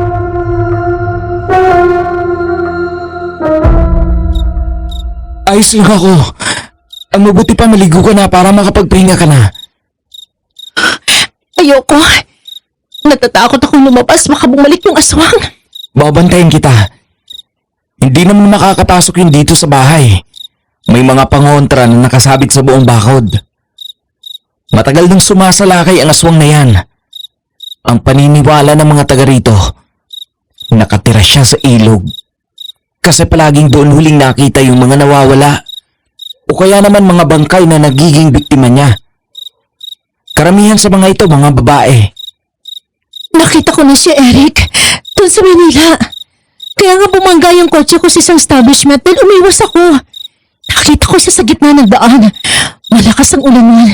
Ayos lang ako. Ang mabuti pa maligo ka na para makapagpahinga ka na. Ayoko. Natatakot akong lumabas baka bumalik yung aswang. Babantayin kita. Hindi naman makakapasok yun dito sa bahay. May mga pangontra na nakasabit sa buong bakod. Matagal nang sumasalakay ang aswang na yan. Ang paniniwala ng mga taga rito, nakatira siya sa ilog. Kasi palaging doon huling nakita yung mga nawawala. O kaya naman mga bangkay na nagiging biktima niya. Karamihan sa mga ito mga babae. Nakita ko na si Eric doon sa Manila. Kaya nga bumangga yung kotse ko sa isang establishment dahil umiwas ako. Nakita ko siya sa gitna ng daan. Malakas ang ulan nun.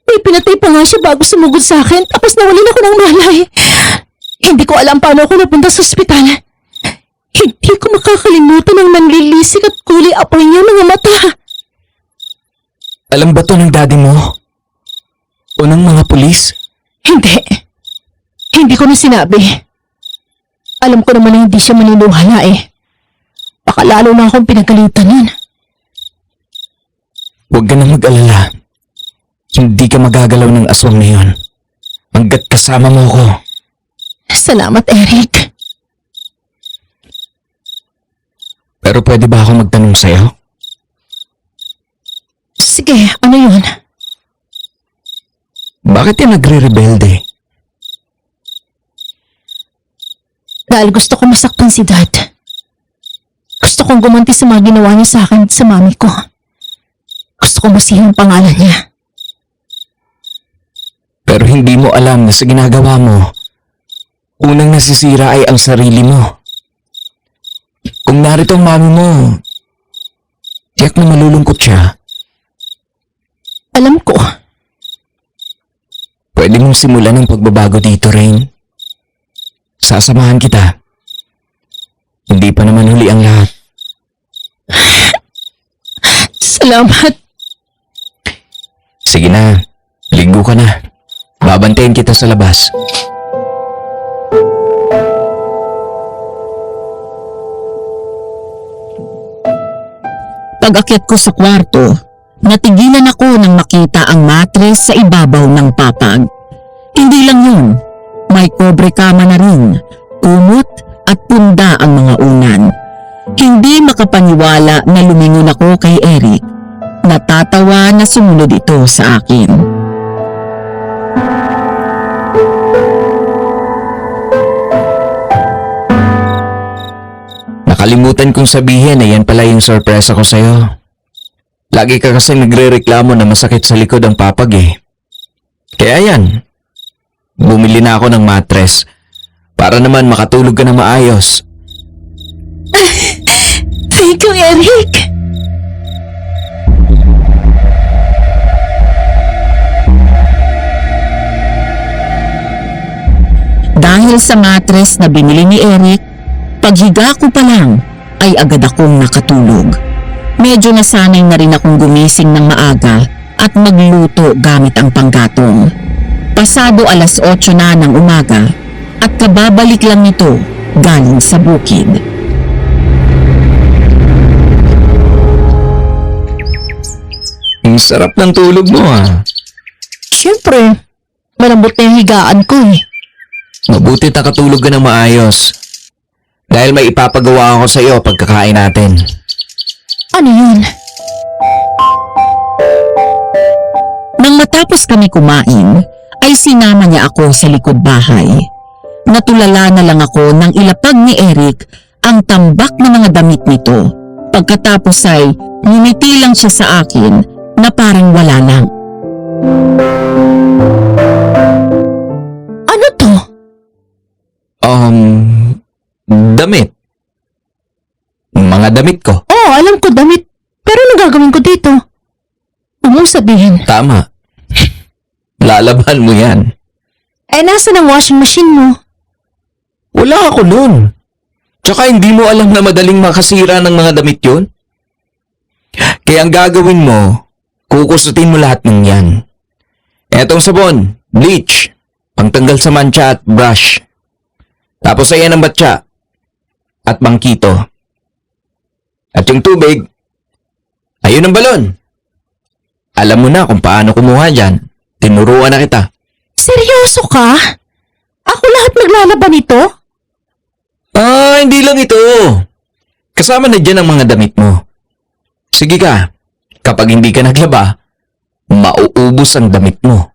May pinatay pa nga siya bago sumugod sa akin tapos nawalan ako ng malay. Hindi ko alam paano ako napunta sa ospital. Hindi ko makakalimutan ang nanlilisik at kulay apoy niya mga mata. Alam ba to ng daddy mo? O ng mga pulis? Hindi. Hindi ko na sinabi. Alam ko naman na hindi siya maninuhala eh. Baka lalo na akong pinagalitan nun. Huwag ka nang mag-alala. Hindi ka magagalaw ng aswang na yun. Hanggat kasama mo ko. Salamat, Eric. Pero pwede ba ako magtanong sa'yo? Sige, ano yun? Bakit ka nagre-rebelde? Dahil gusto ko masaktan si Dad. Gusto kong gumanti sa mga ginawa niya sa akin at sa mami ko. Gusto kong masira ang pangalan niya. Pero hindi mo alam na sa ginagawa mo, unang nasisira ay ang sarili mo. Kung narito ang mami mo, tiyak na malulungkot siya. Alam ko. Pwede mong simulan ang pagbabago dito, Rain. Sasamahan kita. Hindi pa naman huli ang lahat. Salamat. Sige na, ligo ka na. Babantayan kita sa labas. Pag-akyat ko sa kwarto, natigilan ako nang makita ang matres sa ibabaw ng papag. Hindi lang yun, may kobre kama na rin, kumot at punda ang mga unan. Hindi makapaniwala na lumingon ako kay Eric. Natatawa na sumunod ito sa akin. Nakalimutan kong sabihin na yan pala yung sorpresa ko sa'yo. Lagi ka kasi nagre-reklamo na masakit sa likod ang papag eh. Kaya yan, bumili na ako ng matres para naman makatulog ka na maayos. Thank you, Eric. Dahil sa matres na binili ni Eric, paghiga ko pa lang ay agad akong nakatulog. Medyo nasanay na rin akong gumising ng maaga at magluto gamit ang panggatong. Pasado 8:00 na ng umaga at kababalik lang nito galing sa bukid. Ang sarap ng tulog mo ah. Siyempre, malambot na yung higaan ko eh. Mabuti nakatulog ka ng maayos. Dahil may ipapagawa ako sa iyo pagkakain natin. Ano yun? Nang matapos kami kumain, ay sinama niya ako sa likod bahay. Natulala na lang ako nang ilapag ni Eric ang tambak na mga damit nito. Pagkatapos ay ngumiti lang siya sa akin na parang wala lang. Ano to? Damit. Mga damit ko. Oo, alam ko damit. Pero ano gagawin ko dito? Huwag mong sabihin. Tama. Lalaban mo yan. Eh, nasa ng washing machine mo? Wala ako nun. Tsaka hindi mo alam na madaling makasira ng mga damit yun. Kaya ang gagawin mo, kukusutin mo lahat ng yan. Etong sabon, bleach, pangtanggal sa mancha at brush. Tapos ayan ang batya at bangkito. At yung tubig, ayun ang balon. Alam mo na kung paano kumuha dyan. Tinuruan na kita. Seryoso ka? Ako lahat naglalaban ito? Hindi lang ito. Kasama na dyan ang mga damit mo. Sige ka, kapag hindi ka naglaba, mauubos ang damit mo.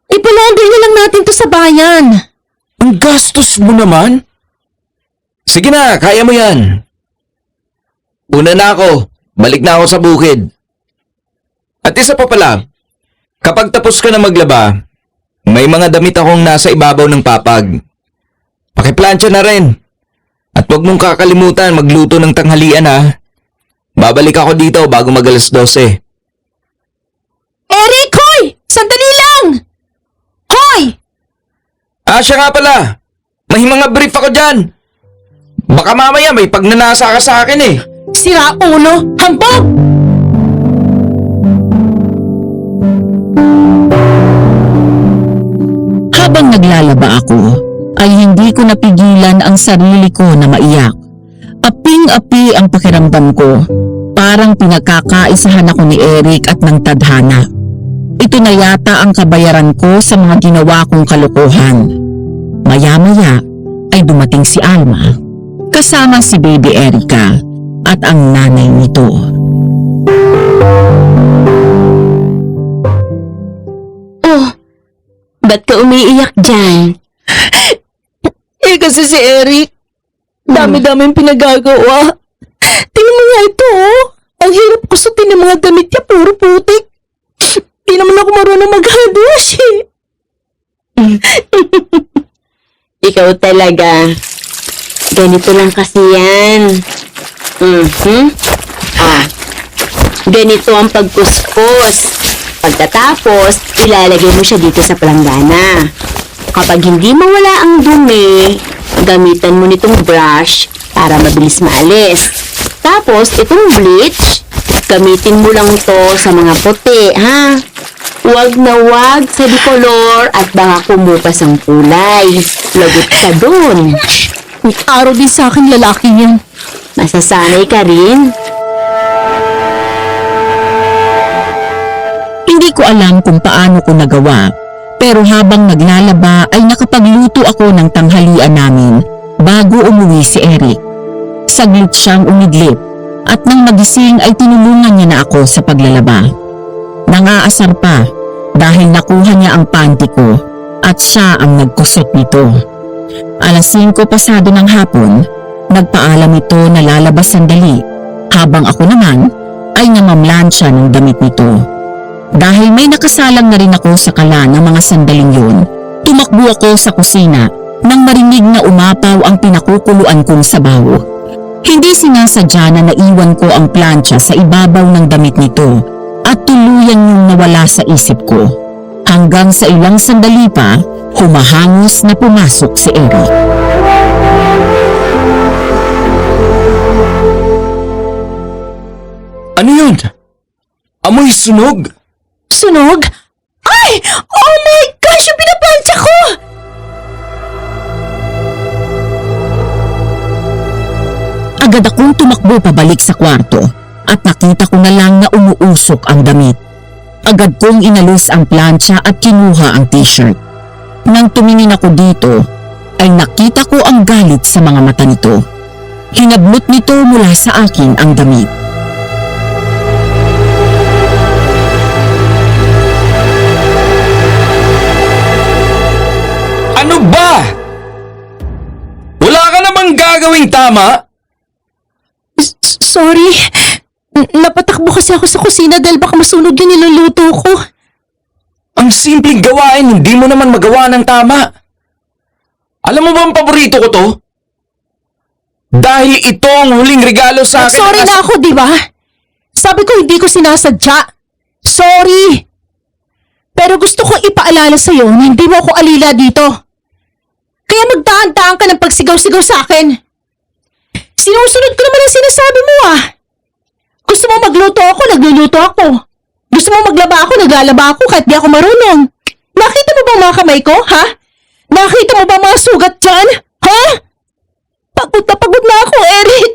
Ipalaundry na lang natin to sa bayan. Ang gastos mo naman. Sige na, kaya mo yan. Una na ako, balik na ako sa bukid. At isa pa pala, kapag tapos ka na maglaba, may mga damit akong nasa ibabaw ng papag. Pakiplansya na rin. At huwag mong kakalimutan magluto ng tanghalian ha. Babalik ako dito bago mag-alas 12. Eric, hoy! Sandali lang! Hoy! Siya nga pala. May mga brief ako dyan. Baka mamaya may pagnanasa ka sa akin eh. Sira ulo! Hambog! Habang naglalaba ako, ay hindi ko napigilan ang sarili ko na maiyak. Aping-api ang pakiramdam ko. Parang pinagkakaisahan ako ni Eric at ng tadhana. Ito na yata ang kabayaran ko sa mga ginawa kong kalokohan. Maya-maya ay dumating si Alma, kasama si Baby Erica at ang nanay nito. Oh, ba't ka umiiyak dyan? Kasi si Eric, dami-daming pinagagawa. Tingnan mo nga ito, oh. Ang hirap kusutin ng mga damit niya, puro putik. Di naman ako marunong mag-hand wash, eh. Ikaw talaga. Ganito lang kasi yan. Ganito ang pagkuskos. Pagkatapos, ilalagay mo siya dito sa palanggana. Kapag hindi mawala ang dumi, gamitan mo nitong brush para mabilis maalis. Tapos, itong bleach, gamitin mo lang to sa mga puti, ha? Huwag na huwag sa dikolor at baka kumupas ang kulay. Lagot ka dun. May araw din sa akin lalaki yan. Masasanay ka rin. Hindi ko alam kung paano ko nagawa, pero habang naglalaba ay nakapagluto ako ng tanghalian namin bago umuwi si Eric. Saglit siyang umidlip at nang magising ay tinulungan niya na ako sa paglalaba. Nangaasar pa dahil nakuha niya ang panty ko at siya ang nagkusot nito. 5:00 pasado ng hapon, nagpaalam ito na lalabas sandali habang ako naman ay namamlansya ng damit nito. Dahil may nakasalang na rin ako sa kala ng mga sandaling yun, tumakbo ako sa kusina nang marinig na umapaw ang pinakukuluan kong sabaw. Hindi sinasadya na naiwan ko ang plancha sa ibabaw ng damit nito at tuluyan yung nawala sa isip ko. Hanggang sa ilang sandali pa, humahangos na pumasok si Eric. Ano yun? Amoy sunog! Sunog? Ay! Oh my gosh! Yung pinaplantsa ko! Agad akong tumakbo pabalik sa kwarto at nakita ko na lang na umuusok ang damit. Agad kong inalis ang plancha at kinuha ang t-shirt. Nang tumingin ako dito, ay nakita ko ang galit sa mga mata nito. Hinablot nito mula sa akin ang damit. Ano ba? Wala ka namang gagawing tama? Sorry. Napatakbo kasi ako sa kusina dahil baka masunog yung niluluto ko. Ang simpleng gawain, hindi mo naman magawa ng tama. Alam mo ba ang paborito ko to? Dahil ito ang huling regalo sa akin. Sorry na ako, di ba? Sabi ko hindi ko sinasadya. Sorry. Pero gusto ko ipaalala sa'yo na hindi mo ako alila dito. Kaya magdaan-daan ka ng pagsigaw-sigaw sa akin. Sinusunod ko naman ang sinasabi mo ah. Gusto mo magluto ako, nagluluto ako. Gusto mo maglaba ako, naglalaba ako kahit di ako marunong. Nakita mo ba mga kamay ko, ha? Nakita mo ba mga sugat dyan? Ha? Pagod na ako, Eric.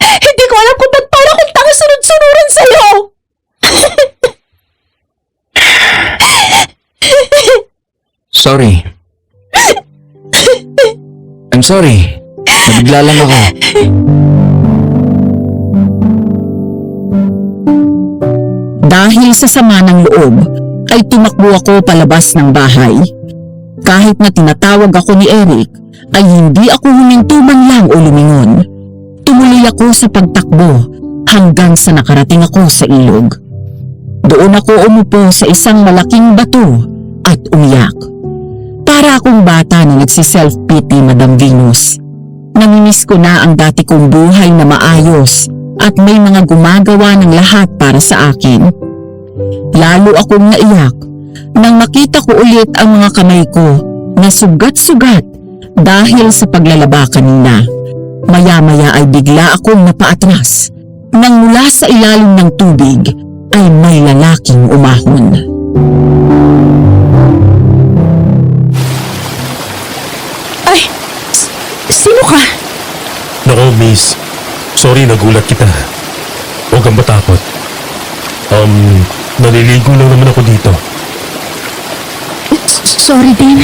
Hindi ko alam kung ba't para kong tanga sunod-sunuran sa'yo. Sorry. I'm sorry. Nabigla lang ako. Dahil sa sama ng loob, ay tumakbo ako palabas ng bahay. Kahit na tinatawag ako ni Eric, ay hindi ako huminto man lang o lumingon. Tumuloy ako sa pagtakbo hanggang sa nakarating ako sa ilog. Doon ako umupo sa isang malaking bato at umiyak. Para akong bata na nagsi-self-pity, Madam Venus. Namimiss ko na ang dati kong buhay na maayos at may mga gumagawa ng lahat para sa akin. Lalo akong naiyak nang makita ko ulit ang mga kamay ko na sugat-sugat dahil sa paglalaba kanina. Maya-maya ay bigla akong napaatras nang mula sa ilalim ng tubig ay may lalaking umahon. Ay, sino ka? Nako, miss. Sorry, nagulat kita. Naliligo lang naman ako dito. Sorry din.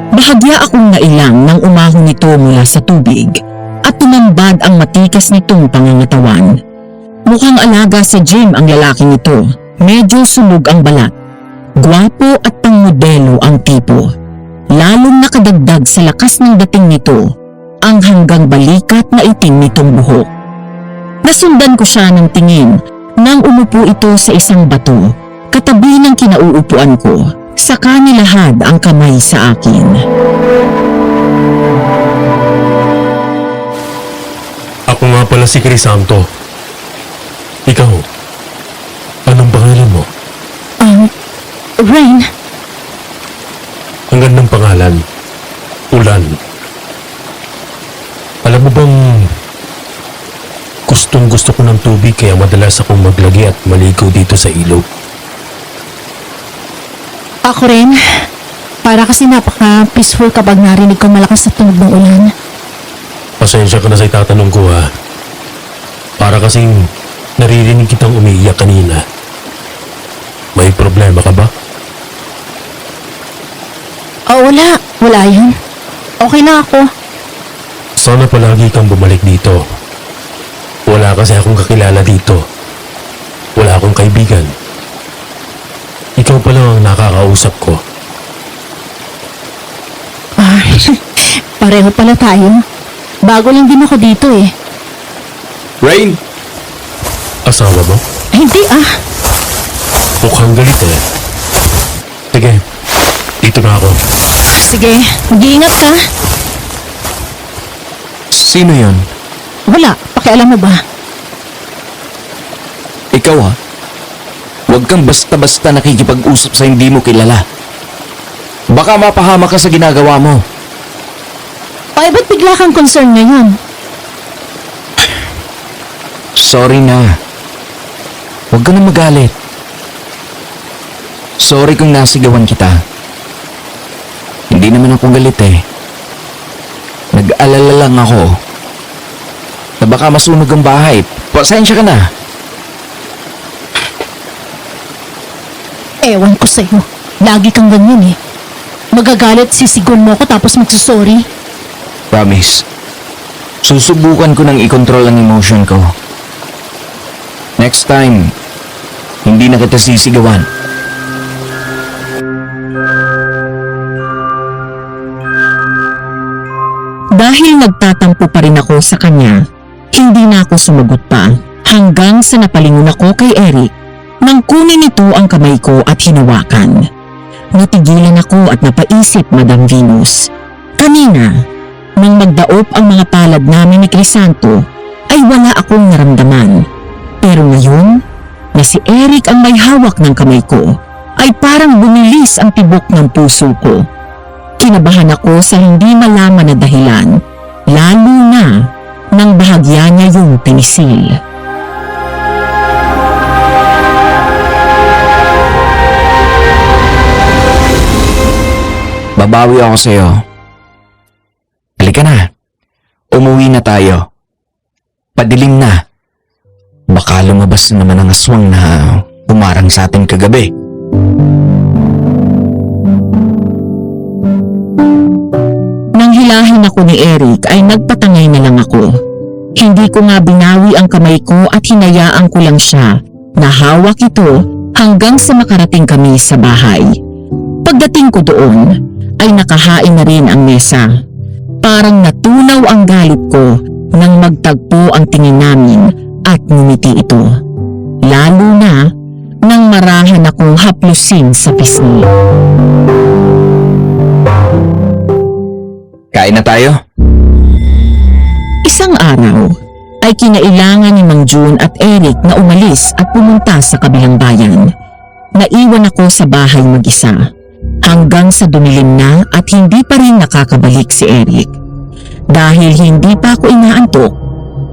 Bahagya akong nailang nang umahon nito mula sa tubig at tumambad ang matikas nitong pangangatawan. Mukhang alaga sa gym ang lalaking ito. Medyo sunog ang balat. Gwapo at pangmodelo ang tipo. Lalong nakadagdag sa lakas ng dating nito ang hanggang balikat na itim nitong buhok. Nasundan ko siya ng tingin nang umupo ito sa isang bato katabi ng kinauupuan ko. Saka nilahad ang kamay sa akin. Ako nga pala si Crisanto. Ikaw, anong pangalan mo? Rain, Ang gandang pangalan. Ulan. Alam mo bang gustong gusto ko ng tubig kaya madalas akong maglagi at maligo dito sa ilog. ako rin. Para kasi napaka-peaceful kapag narinig ko malakas na tunog ng ulan. Pasensya ka na sa itatanong ko ha. Para kasing naririnig kitang umiiyak kanina. May problema ka ba? Wala. Wala yun. Okay na ako. Sana palagi kang bumalik dito. Wala kasi akong kakilala dito. Wala akong kaibigan. Ikaw pa lang ang nakakausap ko. Pareho pala tayo. Bago lang din ako dito eh. Rain! Asawa mo? Hindi Mukhang galit eh. Sige, dito na ako. Sige, mag-iingat ka. Sino yon? Wala, pakialam mo ba? Ikaw ha? Huwag kang basta-basta nakikipag-usap sa hindi mo kilala. Baka mapahama ka sa ginagawa mo. Ay, ba't bigla kang concern ngayon? Sorry na. Huwag ka na magalit. Sorry kung nasigawan kita. Hindi naman ako galit eh. Nag-alala lang ako na baka masunog ang bahay. Pasensya ka na. Ewan ko sa'yo. Lagi kang ganyan eh. Magagalit, sisigon mo ako tapos magsusorry. Promise. Susubukan ko nang i-control ang emotion ko. Next time, hindi na kita sisigawan. Dahil nagtatampo pa rin ako sa kanya, hindi na ako sumagot pa hanggang sa napalingon ako kay Eric nang kunin nito ang kamay ko at hinawakan. Natigilan ako at napaisip, Madam Venus. Kanina, nang magdaop ang mga palad namin ni Crisanto, ay wala akong naramdaman. Pero ngayon, na si Eric ang may hawak ng kamay ko, ay parang bumilis ang tibok ng puso ko. Kinabahan ako sa hindi malaman na dahilan, lalo na nang bahagya niya yung tinisil. Babawi ako sa'yo. Halika na. Umuwi na tayo. Padilim na. Baka lumabas na naman ang aswang na umarang sa atin kagabi. Nang hilahin ako ni Eric ay nagpatangay na lang ako. Hindi ko nga binawi ang kamay ko at hinayaan ko lang siya na hawak ito hanggang sa makarating kami sa bahay. Pagdating ko doon ay nakahain na rin ang mesa. Parang natunaw ang galit ko nang magtagpo ang tingin namin at ngumiti ito. Lalo na nang marahan akong haplusin sa pisngi. Kain na tayo? Isang araw ay kinailangan ni Mang June at Eric na umalis at pumunta sa kabilang bayan. Naiwan ako sa bahay mag-isa hanggang sa dumilim na at hindi pa rin nakakabalik si Eric. Dahil hindi pa ako inaantok,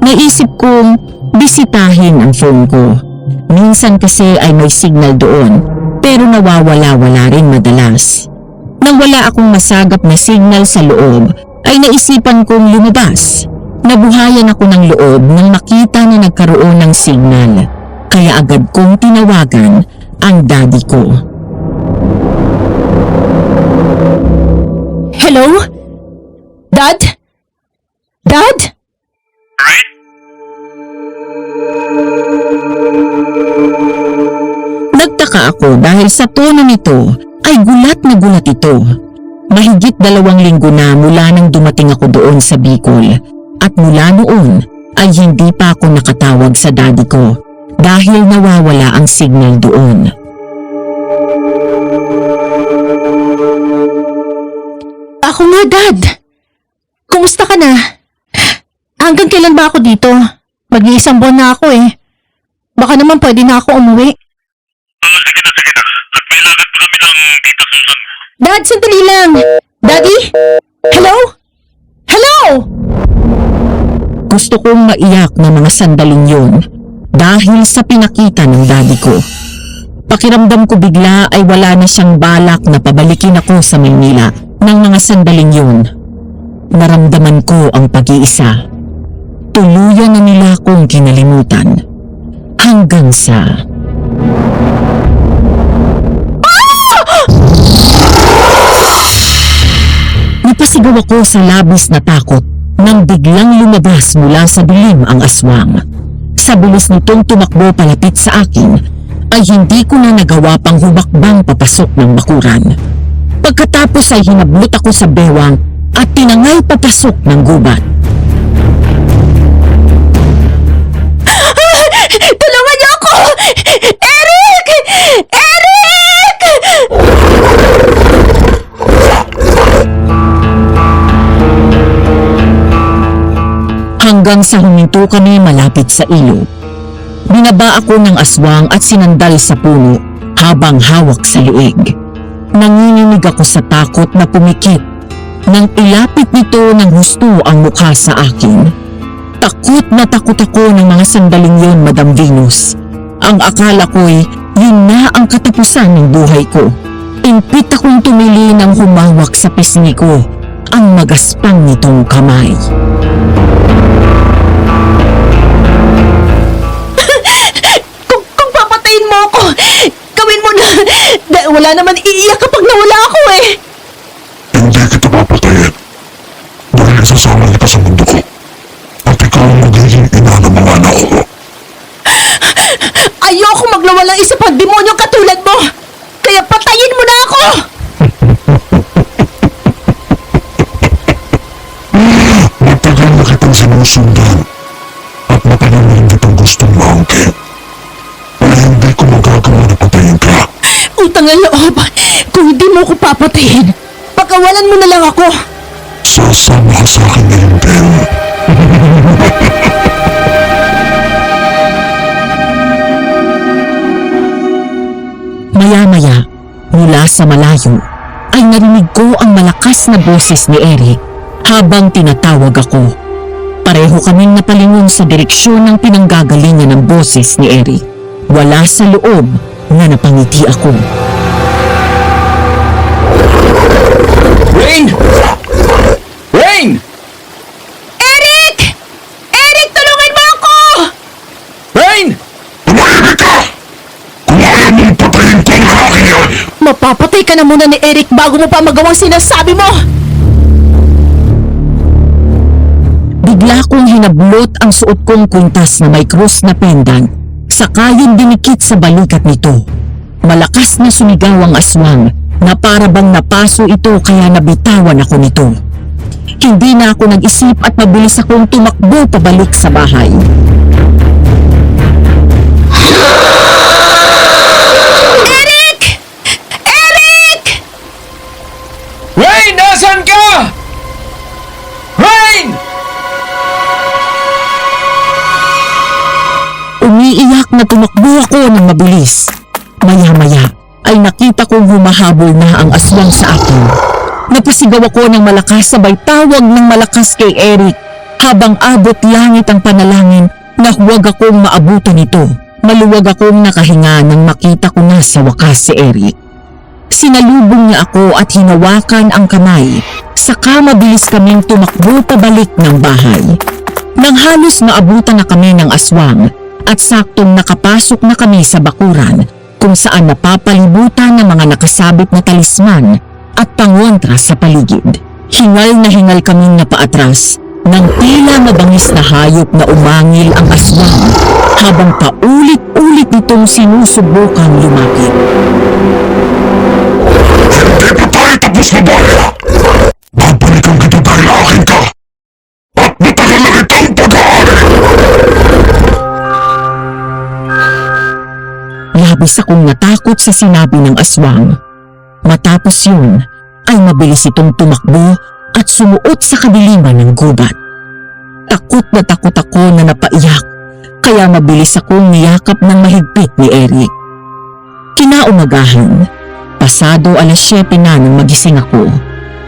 naisip kong bisitahin ang phone ko. Minsan kasi ay may signal doon pero nawawala-wala rin madalas. Nang wala akong masagap na signal sa loob ay naisipan kong lumabas. Nabuhayan ako ng loob nang makita na nagkaroon ng signal, kaya agad kong tinawagan ang daddy ko. Hello? Dad? Dad? Nagtaka ako dahil sa tono nito ay gulat na gulat ito. Mahigit 2 linggo na mula nang dumating ako doon sa Bicol at mula noon ay hindi pa ako nakatawag sa daddy ko dahil nawawala ang signal doon. Ako nga, Dad. Kumusta ka na? Hanggang kailan ba ako dito? Mag-iisang buwan na ako eh. Baka naman pwede na ako umuwi. Sige na. At may lakad pa kami ng Tita Susan. Dad, sandali lang. Daddy? Hello? Hello? Gusto kong maiyak ng mga sandaling yun dahil sa pinakita ng daddy ko. Pakiramdam ko bigla ay wala na siyang balak na pabalikin ako sa Maynila ng mga sandaling yun. Naramdaman ko ang pag-iisa. Tuluyan na nila akong kinalimutan. Hanggang sa... Napasigaw ako sa labis na takot nang biglang lumabas mula sa dilim ang aswang. Sa bilis nitong tumakbo palapit sa akin, ay hindi ko na nagawa pang humakbang papasok ng bakuran. Pagkatapos ay hinablot ako sa bewang at tinangay papasok ng gubat. Tulungan niyo ako! Eric! Eric! Hanggang sa huminto kami malapit sa ilog. Binaba ako ng aswang at sinandal sa puno habang hawak sa leeg. Nanginginig ako sa takot na pumikit nang ilapit nito ng husto ang mukha sa akin. Takot na takot ako ng mga sandaling yon, Madam Venus. Ang akala ko'y yun na ang katapusan ng buhay ko. Impit akong tumili nang humawak sa pisngi ko ang magaspang nitong kamay. Kung papatayin mo ako, gawin mo na. Dahil wala naman iiyak kapag nawala ako eh. Hindi kita papatayin. Dahil isasama kita sa mundo ko. At ikaw ang magiging ina ng mga anak ko. Ayoko maglawalang isa pang demonyong katulad mo. Kaya patayin mo na ako. Matagal na kitang sinusundan. At matagal na rin kitang gustong maangkin. Kaya hindi ko magagawa na patayin ka. Utang ang loob. Kung hindi mo ako papatayin, pagkawalan mo na lang ako. Sasama ka sa akin ngayon din. Maya-maya, mula sa malayo, ay narinig ko ang malakas na boses ni Eric habang tinatawag ako. Pareho kaming napalingon sa direksyon ng pinanggagalingan ng boses ni Eric. Wala sa loob na napangiti ako. Rain! Rain! Eric! Eric, tulungan mo ako! Rain! Tumahimik ka! Kung ayaw mong patayin ko ang akin yan! Mapapatay ka na muna ni Eric bago mo pa magawang sinasabi mo! Bigla kong hinablot ang suot kong kwintas na may krus na pendant, saka yung dinikit sa balikat nito. Malakas na sumigaw ang aswang na para bang napaso ito kaya nabitawan ako nito. Hindi na ako nag-isip at mabilis akong tumakbo pabalik sa bahay. Eric! Eric! Rain! Nasaan ka? Rain! Umiiyak na tumakbo ako ng mabilis. Maya-maya ay nakita kong humahabol na ang aswang sa akin. Napasigaw ako ng malakas sabay tawag ng malakas kay Eric habang abot langit ang panalangin na huwag akong maabutan nito. Maluwag akong nakahinga nang makita ko na sa wakas si Eric. Sinalubong niya ako at hinawakan ang kamay, saka mabilis kaming tumakbo pabalik ng bahay. Nang halos maabutan na kami ng aswang at saktong nakapasok na kami sa bakuran kung saan napapalibutan ng mga nakasabit na talisman at pangontra sa paligid. Hingal na hingal kaming napaatras nang tila mabangis na hayop na umangil ang aswang habang paulit-ulit nitong sinusubukang lumapit. Hindi pa tayo tapos na baya! Babalikan kita dahil akin ka! At matagal na kitang pag-aari! Labis akong natakot sa sinabi ng aswang. Matapos yun, ay mabilis itong tumakbo at sumuot sa kadiliman ng gubat. Takot na takot ako na napaiyak, kaya mabilis akong niyakap ng mahigpit ni Eric. Kinaumagahan, pasado 7:00 na nang magising ako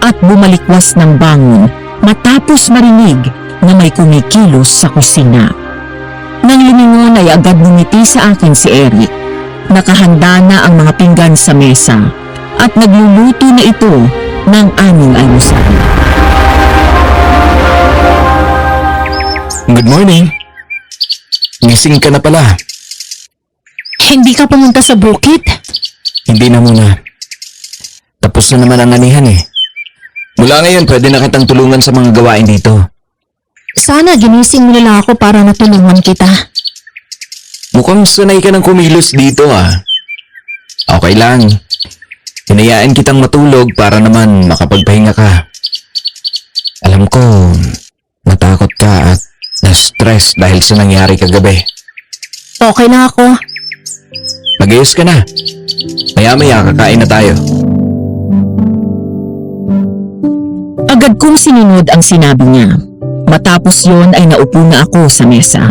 at bumalikwas ng bangon matapos marinig na may kumikilos sa kusina. Nang lumingon ay agad ngumiti sa akin si Eric. Nakahanda na ang mga pinggan sa mesa at nagluluto na ito ng aming almusal. Good morning. Gising ka na pala. Hindi ka pumunta sa bukid? Hindi na muna. Tapos na naman ang anihan eh. Mula ngayon, pwede na kitang tulungan sa mga gawain dito. Sana ginising mo nila ako para natulungan kita. Mukhang sanay ka ng kumilos dito ah. Okay lang. Hinayaan kitang matulog para naman makapagpahinga ka. Alam ko, natakot ka at na-stress dahil sa nangyari kagabi. Okay na ako. Mag-ayos ka na. Maya-maya kakain na tayo. Agad kong sinunod ang sinabi niya. Matapos yon ay naupo na ako sa mesa.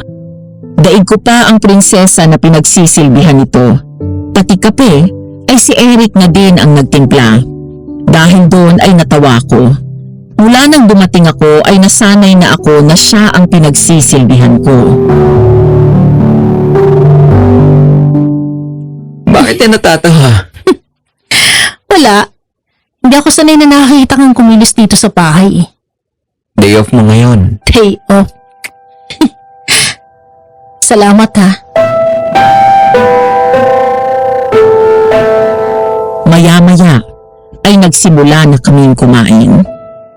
Daig ko pa ang prinsesa na pinagsisilbihan nito. Pati kape ay si Eric na din ang nagtimpla. Dahil doon ay natawa ko. Mula nang dumating ako ay nasanay na ako na siya ang pinagsisilbihan ko. Bakit ka natatawa? Wala. Hindi ako sanay na nakakita kang kumilos dito sa bahay. Day off mo ngayon. Day off. Salamat ha. Maya-maya ay nagsimula na kaming kumain.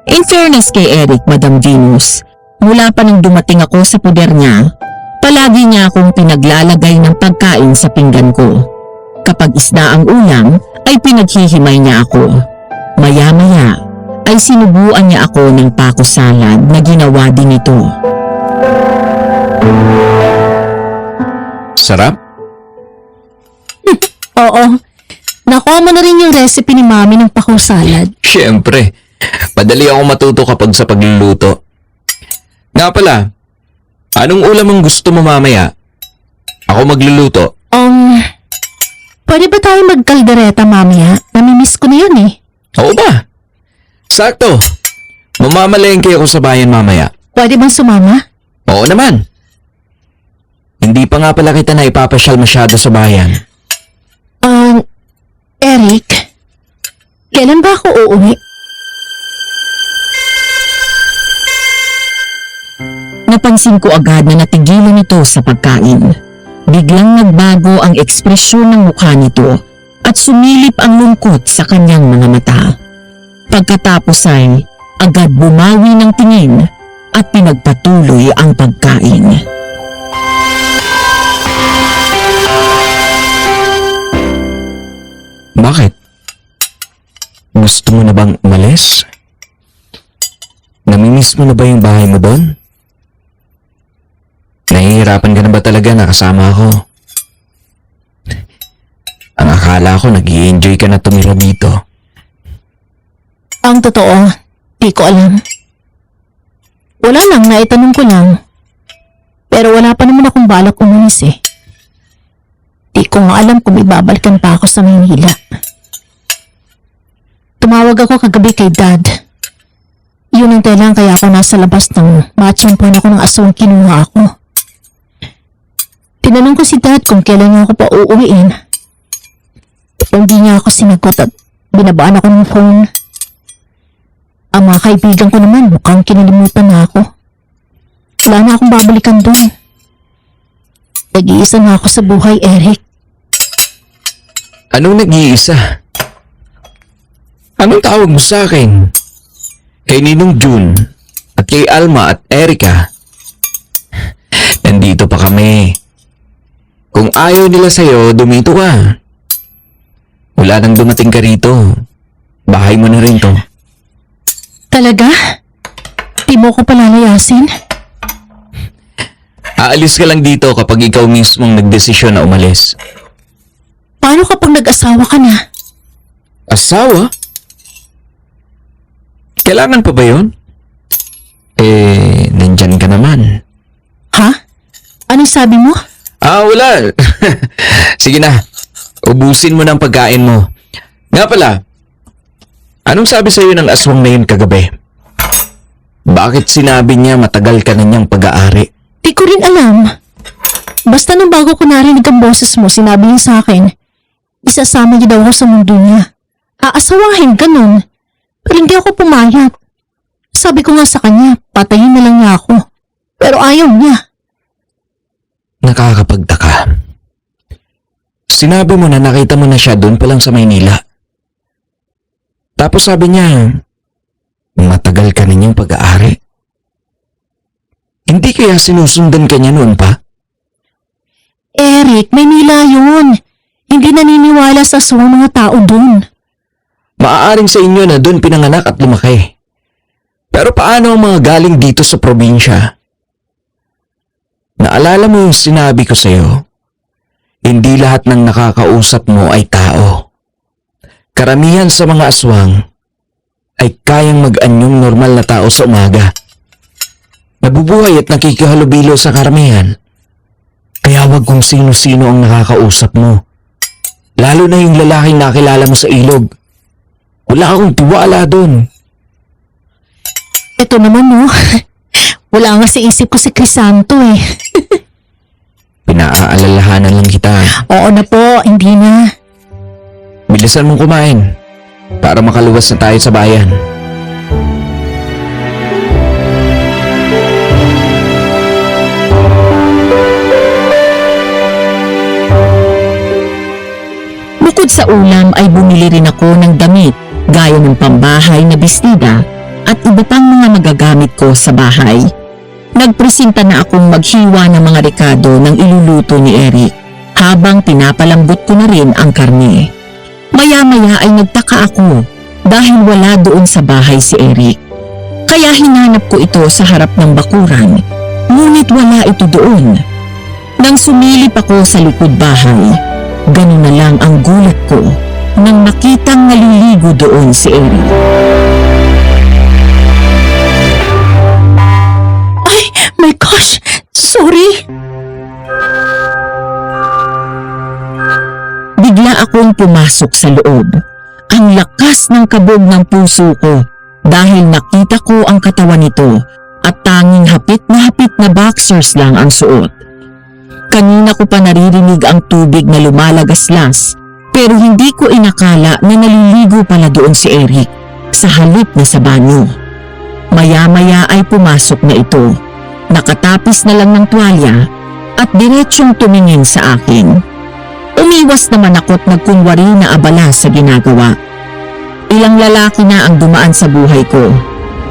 In fairness kay Eric, Madam Venus, mula pa nang dumating ako sa puder niya, palagi niya akong pinaglalagay ng pagkain sa pinggan ko. Kapag isda ang ulam, ay pinaghihimay niya ako. Maya-maya ay sinubuan niya ako ng pako salad na ginawa din ito. Sarap? Oo. Nakuha mo na rin yung recipe ni Mami ng pako salad. Siyempre. Madali ako matuto kapag sa pagluluto. Nga pala, anong ulam ang gusto mo mamaya? Ako magluluto. Pwede ba tayo magkaldereta mamaya? Namimiss ko na yun eh. Oo ba? Sakto. Mamamalengke ako sa bayan mamaya. Pwede bang sumama? Oo naman. Hindi pa nga pala kita na ipapasyal masyado sa bayan. Eric, kailan ba ako uuwi? Napansin ko agad na natigilan ito sa pagkain. Biglang nagbago ang ekspresyon ng mukha nito at sumilip ang lungkot sa kanyang mga mata. Pagkatapos ay agad bumawi ng tingin at pinagpatuloy ang pagkain. Bakit? Gusto mo na bang umalis? Namimiss mo na ba yung bahay mo doon? Nahihirapan ka na ba talaga na kasama ako? Ang akala ko nag-i-enjoy ka na tumira dito. Ang totoo, di ko alam. Wala lang, naitanong ko lang. Pero wala pa naman akong balak umalis eh. Di ko nga alam kung ibabalikan pa ako sa Maynila. Tumawag ako kagabi kay Dad. Yun ang dahilan kaya ako nasa labas ng matsimpuan ako ng aswang kinuha ako. Tinanong ko si Dad kung kailan niya ako pa uuwiin. Hindi niya ako sinagot at binabaan ako ng phone. Ang mga kaibigan ko naman mukhang kinalimutan na ako. wala na akong babalikan doon. Nag-iisa na ako sa buhay, Eric. Anong nag-iisa? Anong tawag mo sa akin? Kay Ninong June at kay Alma at Erica. Nandito pa kami. Kung ayaw nila sa'yo, dumito ka. Wala nang dumating ka rito. Bahay mo na rin to. Talaga? Di mo ko palalayasin? Aalis ka lang dito kapag ikaw mismong nagdesisyon na umalis. Paano kapag nag-asawa ka na? Asawa? Kailangan pa ba yun? Nandyan ka naman. Ha? Anong sabi mo? Wala. Sige na. Ubusin mo ng pagkain mo. Nga pala, anong sabi sa'yo ng aswang na yun kagabi? Bakit sinabi niya matagal ka na niyang pag-aari? Di ko rin alam. Basta nung bago ko narinig ang boses mo, sinabi niya sa akin, isasama niya daw ako sa mundo niya. Aasawahin ka nun. Pero hindi ako pumayag. Sabi ko nga sa kanya, patayin na lang niya ako. Pero ayaw niya. Nakakapagtaka. Sinabi mo na nakita mo na siya doon pa lang sa Maynila. Tapos sabi niya, matagal ka na niyang pag-aari. Hindi kaya sinusundan ka niya noon pa? Eric, Maynila yun. Hindi naniniwala sa aswang mga tao doon. Maaaring sa inyo na doon pinanganak at lumaki. Pero paano ang mga galing dito sa probinsya? Naalala mo yung sinabi ko sa'yo? Hindi lahat ng nakakausap mo ay tao. Karamihan sa mga aswang ay kayang mag-anyong normal na tao sa umaga. Nabubuhay at nakikihalubilo sa karamihan. Kaya wag kung sino-sino ang nakakausap mo. Lalo na yung lalaking nakilala mo sa ilog. Wala akong tiwala doon. Ito naman no. Wala nga sa isip ko si Crisanto eh. Pinaalalahanan lang kita. Oo na po, hindi na. Bilisan mong kumain para makaluwas na tayo sa bayan. Bukod sa ulam ay bumili rin ako ng damit gaya ng pambahay na bestida at iba pang mga magagamit ko sa bahay. Nagpresenta na akong maghiwa ng mga rekado ng iluluto ni Eric habang pinapalambot ko na rin ang karne. Maya-maya ay nagtaka ako dahil wala doon sa bahay si Eric. Kaya hinanap ko ito sa harap ng bakuran, ngunit wala ito doon. Nang sumilip ako sa likod bahay, ganun na lang ang gulat ko nang makitang naliligo doon si Eric. Ay, my gosh! Sorry! Bigla akong pumasok sa loob. Ang lakas ng kabog ng puso ko dahil nakita ko ang katawan nito at tanging hapit na boxers lang ang suot. Kanina ko pa naririnig ang tubig na lumalagaslas pero hindi ko inakala na naliligo pala doon si Eric sa halip na sa banyo. Maya-maya ay pumasok na ito. Nakatapis na lang ng tuwalya at diretsyong tumingin sa akin. Umiwas naman ako't nagkunwari na abala sa ginagawa. Ilang lalaki na ang dumaan sa buhay ko,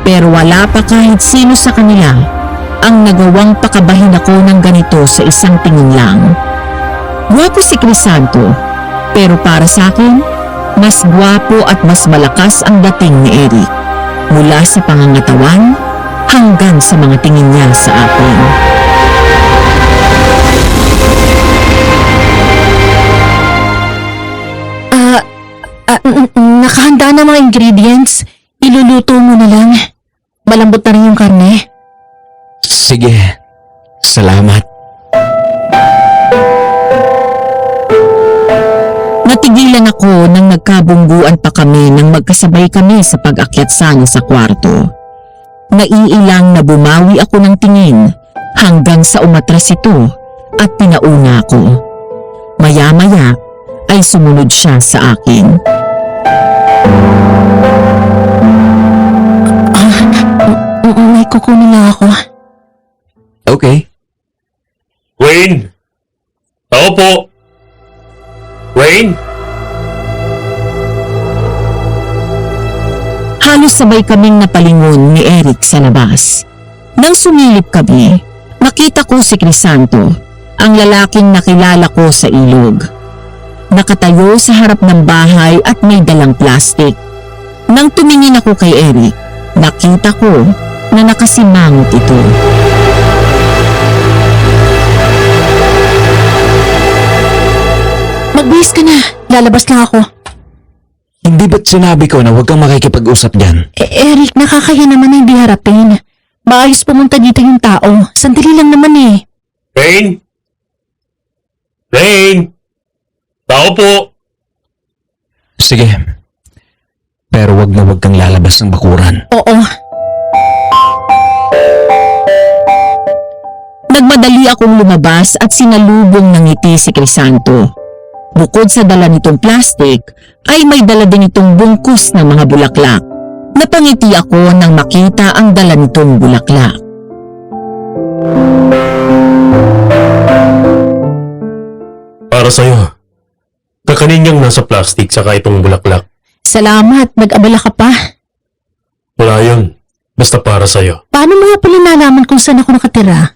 pero wala pa kahit sino sa kanila ang nagawang pakabahin ako ng ganito sa isang tingin lang. Gwapo si Crisanto, pero para sa akin, mas gwapo at mas malakas ang dating ni Eric. Mula sa pangangatawan hanggang sa mga tingin niya sa akin. Nakahanda na mga ingredients. Iluluto mo na lang. Malambot na rin yung karne. Sige, salamat. Natigilan ako nang nagkabungguan pa kami nang magkasabay kami sa pag-akyat sana sa kwarto. Naiilang na bumawi ako ng tingin hanggang sa umatras ito at pinauna ako. Maya-maya ay sumunod siya sa akin. May kukunin lang ako. Okay. Wayne! Tao po! Wayne? Halos sabay kaming napalingon ni Eric sa labas. Nang sumilip kami, nakita ko si Crisanto, ang lalaking nakilala ko sa ilog. Nakatayo sa harap ng bahay at may dalang plastik. Nang tumingin ako kay Eric, nakita ko na nakasimangot ito. Magbihis ka na. Lalabas lang ako. Hindi ba't sinabi ko na huwag kang makikipag-usap dyan? Eric, nakakaya naman na hindi harapin. Maayos pumunta dito yung tao. Sandali lang naman eh. Wayne? Wayne? Tao po! Sige. Pero wag na wag kang lalabas ng bakuran. Oo. Nagmadali akong lumabas at sinalubong ng ngiti si Crisanto. Bukod sa dala nitong plastik, ay may dala din itong bungkus ng mga bulaklak. Napangiti ako nang makita ang dala nitong bulaklak. Para sa'yo. Kakanin niyang nasa plastic saka itong bulaklak. Salamat. Nag-abala ka pa. Wala yun. Basta para sa'yo. Paano mo nga pala nalaman kung saan ako nakatira?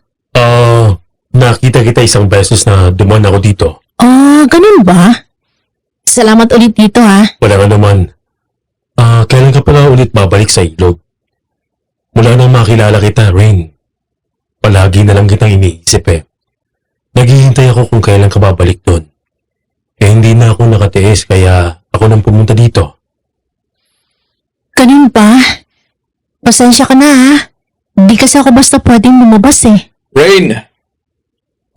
Nakita kita isang beses na dumaan ako dito. Ganun ba? Salamat ulit dito ha. Wala ka naman. Kailan ka pala ulit babalik sa ilog? Mula nang makilala kita, Rain. Palagi na lang kitang iniisip eh. Naghihintay ako kung kailan ka babalik doon. Hindi na ako nakatiis kaya ako nang pumunta dito. Ganun ba? Pasensya ka na ha. Di kasi ako basta pwedeng lumabas eh. Rain!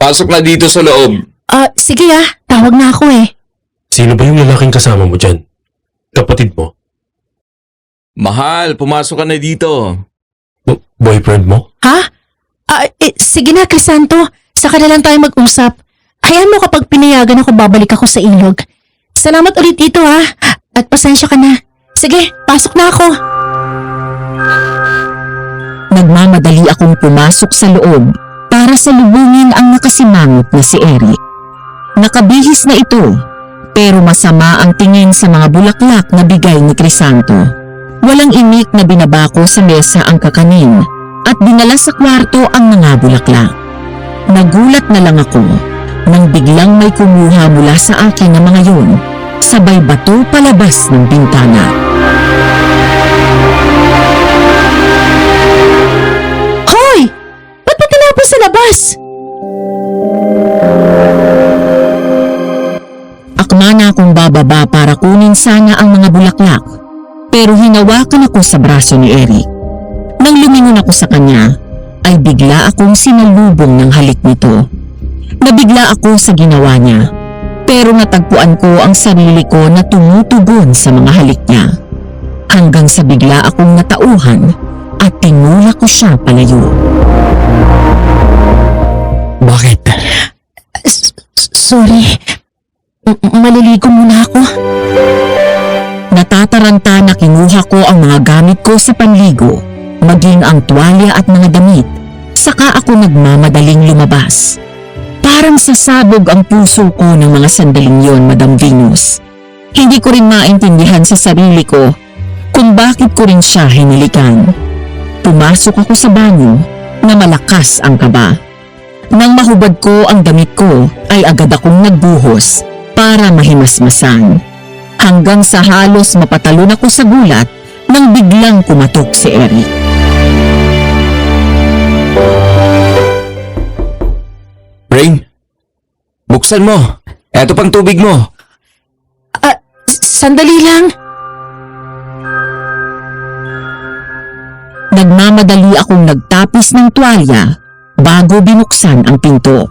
Pasok na dito sa loob. Sige ha. Tawag na ako eh. Sino ba yung lalaking kasama mo dyan? Kapatid mo? Mahal, pumasok ka na dito. Boyfriend mo? Ha? Sige na, Crisanto. Saka na lang tayo mag-usap. Hayaan mo kapag pinayagan ako babalik ako sa ilog. Salamat ulit dito ha. At pasensya ka na. Sige, pasok na ako. Nagmamadali akong pumasok sa loob para salubungin ang nakasimangot na si Eric. Nakabihis na ito, pero masama ang tingin sa mga bulaklak na bigay ni Crisanto. Walang imik na binabako sa mesa ang kakanin at dinala sa kwarto ang mga bulaklak. Nagulat na lang ako nang biglang may kumuha mula sa akin ng mga yun, sabay bato palabas ng bintana. Hoy! Ba't ba tinapos sa labas? Akma na akong bababa para kunin sana ang mga bulaklak, pero hinawakan ako sa braso ni Eric. Nang lumingon ako sa kanya, ay bigla akong sinalubong ng halik nito. Nabigla ako sa ginawa niya, pero natagpuan ko ang sarili ko na tumutugon sa mga halik niya. Hanggang sa bigla akong natauhan at tinulak ko siya palayo. Bakit? Sorry. Maliligo muna ako. Natataranta na kinuha ko ang mga gamit ko sa panligo, maging ang tuwalya at mga damit, saka ako nagmamadaling lumabas. Parang sasabog ang puso ko ng mga sandaling yon, Madam Venus. Hindi ko rin maintindihan sa sarili ko kung bakit ko rin siya hinalikan. Pumasok ako sa banyo na malakas ang kaba. Nang mahubad ko ang damit ko ay agad akong nagbuhos para mahimasmasan. Hanggang sa halos mapatalon ako sa gulat nang biglang kumatok si Eric. Rain, buksan mo. Eto pang tubig mo. Sandali lang. Nagmamadali akong nagtapis ng tuwalya bago binuksan ang pinto.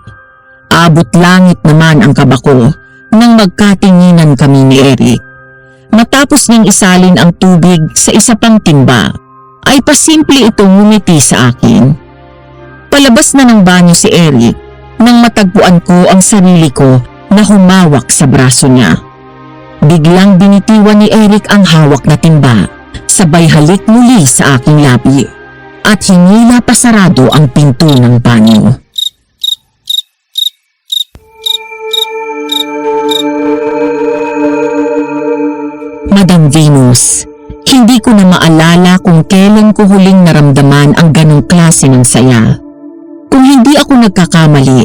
Abot langit naman ang kaba ko nang magkatinginan kami ni Eric. Matapos niyang isalin ang tubig sa isa pang timba, ay pasimple itong ngumiti sa akin. Palabas na ng banyo si Eric nang matagpuan ko ang sarili ko na humawak sa braso niya. Biglang binitiwan ni Eric ang hawak na timba, sabay halik muli sa aking labi. at hinila pa sarado ang pinto ng banyo. Madam Venus, hindi ko na maalala kung kailan ko huling naramdaman ang ganong klase ng saya. Kung hindi ako nagkakamali,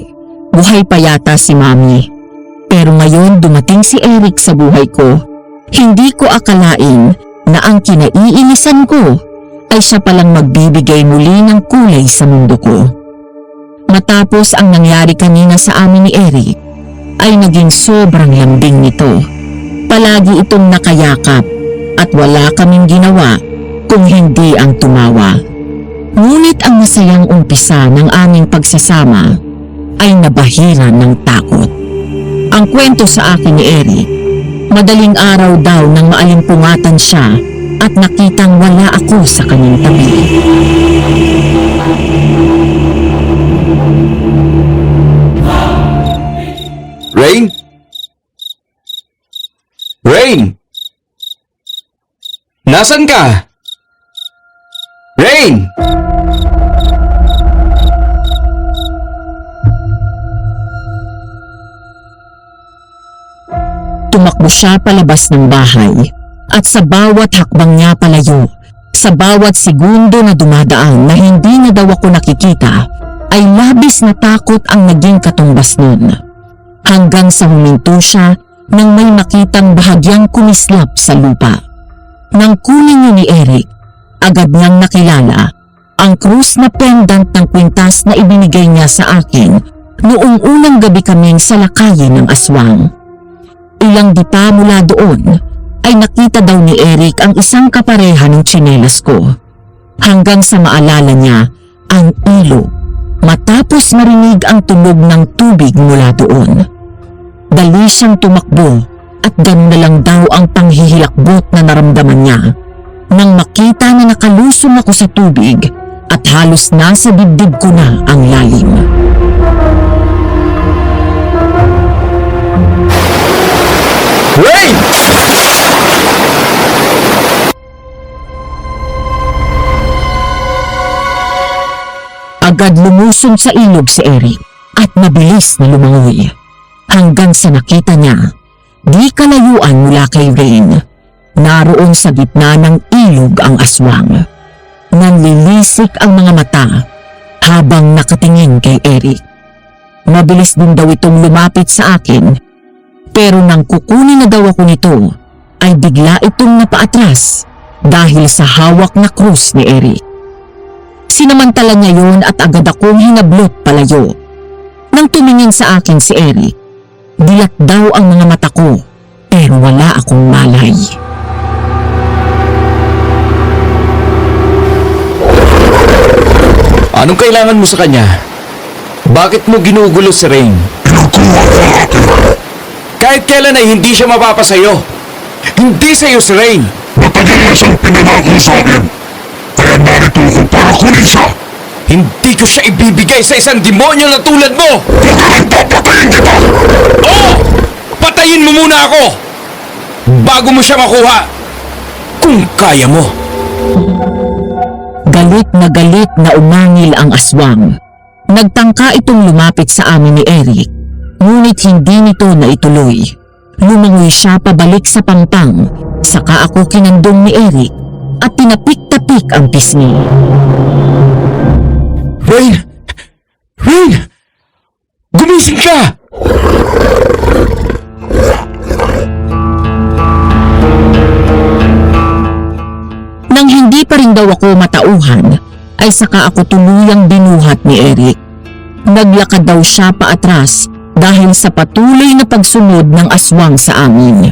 buhay pa yata si Mami. Pero ngayon dumating si Eric sa buhay ko. Hindi ko akalain na ang kinaiinisan ko ay siya palang magbibigay muli ng kulay sa mundo ko. Matapos ang nangyari kanina sa amin ni Eric, ay naging sobrang lambing nito. Palagi itong nakayakap at wala kaming ginawa kung hindi ang tumawa. Ngunit ang masayang umpisa ng aming pagsasama ay nabahiran ng takot. Ang kwento sa akin ni Eric, madaling araw daw nang maalimpungatan siya at nakitang wala ako sa kanyang tabi. Rain? Rain! Nasaan ka? Rain! Tumakbo siya palabas ng bahay at sa bawat hakbang niya palayo, sa bawat segundo na dumadaan na hindi na daw ako nakikita, ay labis na takot ang naging katumbas nun. Hanggang sa huminto siya nang may makitang bahagyang kumislap sa lupa. Nang kunin niya ni Eric, agad niyang nakilala ang krus na pendant ng kwintas na ibinigay niya sa akin noong unang gabi kaming salakayin ng aswang. Ilang dita mula doon ay nakita daw ni Eric ang isang kapareha ng tsinelas ko. Hanggang sa maalala niya ang ilog matapos marinig ang tunog ng tubig mula doon. Dali siyang tumakbo at gano'n na lang daw ang panghihilakbot na naramdaman niya nang makita na nakalusong ako sa tubig at halos nasa dibdib ko na ang lalim. Rain! Agad lumusong sa ilog si Eric at mabilis na lumangoy. Hanggang sa nakita niya, di kalayuan mula kay Rain. Naroon sa gitna ng ilog ang aswang. Nanlilisik ang mga mata habang nakatingin kay Eric. Mabilis din daw itong lumapit sa akin, pero nang kukunin na daw ako nito, ay bigla itong napaatras dahil sa hawak na krus ni Eric. Sinamantala niya yun at agad akong hinablot palayo. Nang tumingin sa akin si Eric, dilat daw ang mga mata ko pero wala akong malay. Anong kailangan mo sa kanya? Bakit mo ginugulo si Rain? Kahit kailan ay hindi siya mapapasayo. Hindi sa'yo si Rain. Matagal na siyang pinanako sa akin. Kaya narito ako para kunin siya. Hindi ko siya ibibigay sa isang demonyo na tulad mo! Baka papatayin kita! Oo! Patayin mo muna ako! Bago mo siya makuha! Kung kaya mo! Galit na umangil ang aswang. Nagtangka itong lumapit sa amin ni Eric, ngunit hindi nito naituloy. Lumangoy siya pabalik sa pampang, saka ako kinandong ni Eric at tinapik-tapik ang pisngi. Rain! Rain! Gumising ka! Nang hindi pa rin daw ako matauhan, ay saka ako tuluyang binuhat ni Eric. Naglakad daw siya paatras dahil sa patuloy na pagsunod ng aswang sa amin.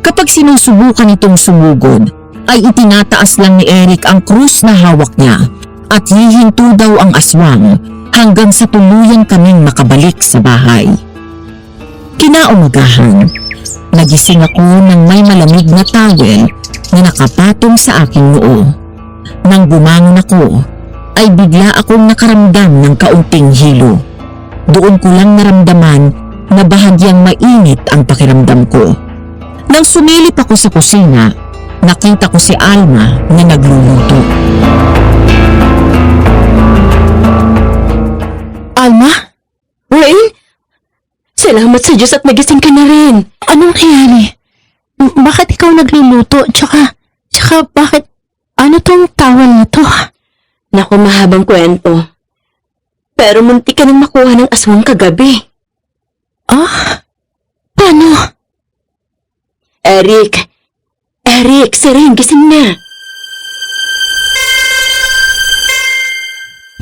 Kapag sinusubukan itong sumugod, ay itinataas lang ni Eric ang krus na hawak niya at hihinto daw ang aswang hanggang sa tuluyan kaming makabalik sa bahay. Kinaumagahan, nagising ako ng may malamig na towel na nakapatong sa aking noo. Nang bumangon ako, ay bigla akong nakaramdam ng kaunting hilo. Doon ko lang naramdaman na bahagyang mainit ang pakiramdam ko. Nang sumilip ako sa kusina, nakita ko si Alma na nagluluto. Alma? Rain? Salamat sa Diyos at nagising ka na rin. Anong nangyari? Bakit ikaw nagluluto? Tsaka bakit, ano tong towel na to? Naku, mahabang kwento. Pero munti ka nang makuha ng aswang kagabi. Ah? Paano? Eric, si Rain, gising na.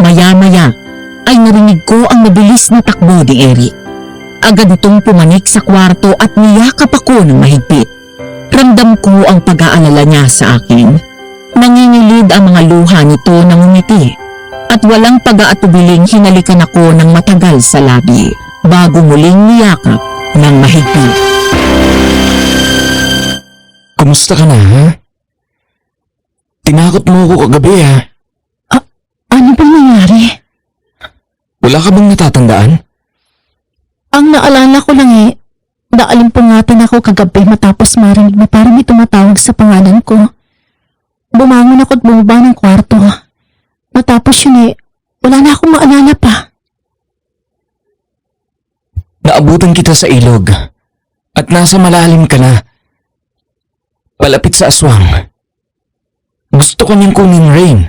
Maya-maya ay narinig ko ang mabilis na takbo ni Eric. Agad itong pumanik sa kwarto at niyakap ako ng mahigpit. Ramdam ko ang pag-aalala niya sa akin. Nangingilid ang mga luha nito ng ngumiti at walang pag-aatubiling hinalikan ako ng matagal sa labi bago muling niyakap ng mahigpit. Kumusta ka na, ha? Tinakot mo ako kagabi, ha? Ano bang nangyari? Wala ka bang natatandaan? Ang naalala ko lang naalimpungatan ako kagabi matapos marinig na parang may tumatawag sa pangalan ko. Bumangon ako at bumaba ng kwarto. Matapos yun wala na akong maalala pa. Naabutan kita sa ilog at nasa malalim ka na. Palapit sa aswang. Gusto ko niyang kunin, Rain.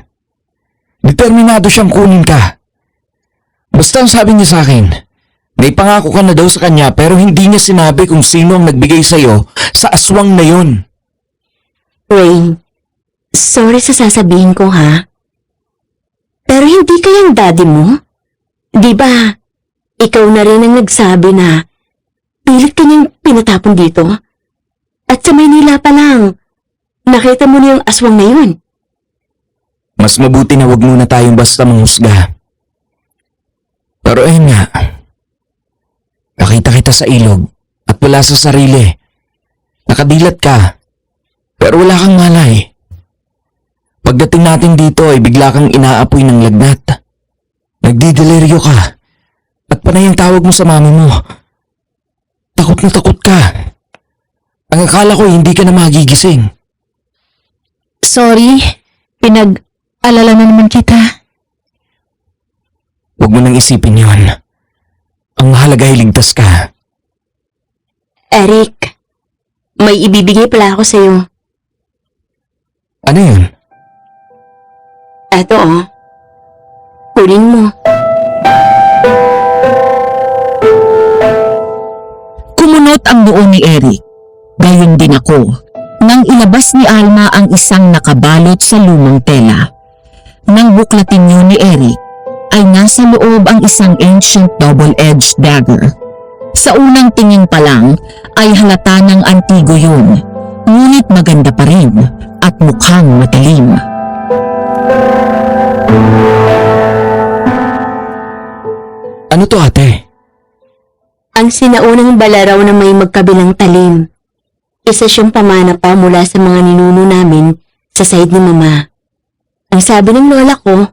Determinado siyang kunin ka. Basta ang sabi niya sa akin, may pangako ka na daw sa kanya pero hindi niya sinabi kung sino ang nagbigay sa'yo sa aswang na yon. Rain, sorry sa sasabihin ko ha. Pero hindi kayang daddy mo? Di ba, ikaw na rin ang nagsabi na pilit kanyang pinatapon dito? At sa Maynila pa lang, nakita mo na yung aswang na yun. Mas mabuti na wag muna tayong basta manghusga. Pero ayun nga, nakita kita sa ilog at wala sa sarili. Nakadilat ka, pero wala kang malay. Pagdating natin dito ay bigla kang inaapoy ng lagnat. Nagdideliryo ka at panay ang tawag mo sa mami mo. Takot na takot ka. Ang akala ko hindi ka na magigising. Sorry, pinag-alala na naman kita. Huwag mo nang isipin yon. Ang mahalaga ay ligtas ka. Eric, may ibibigay pala ako sa'yo. Ano yun? Eto kunin mo. Kumunot ang noo ni Eric. Gayon din ako nang ilabas ni Alma ang isang nakabalot sa lumang tela. Nang buklatin yun ni Eric, ay nasa loob ang isang ancient double-edged dagger. Sa unang tingin pa lang ay halata ng antigo yun, ngunit maganda pa rin at mukhang matalim. Ano to, ate? Ang sinaunang balaraw na may magkabilang talim. Isa siyang pamana pa mula sa mga ninuno namin sa side ni Mama. Ang sabi ng lola ko,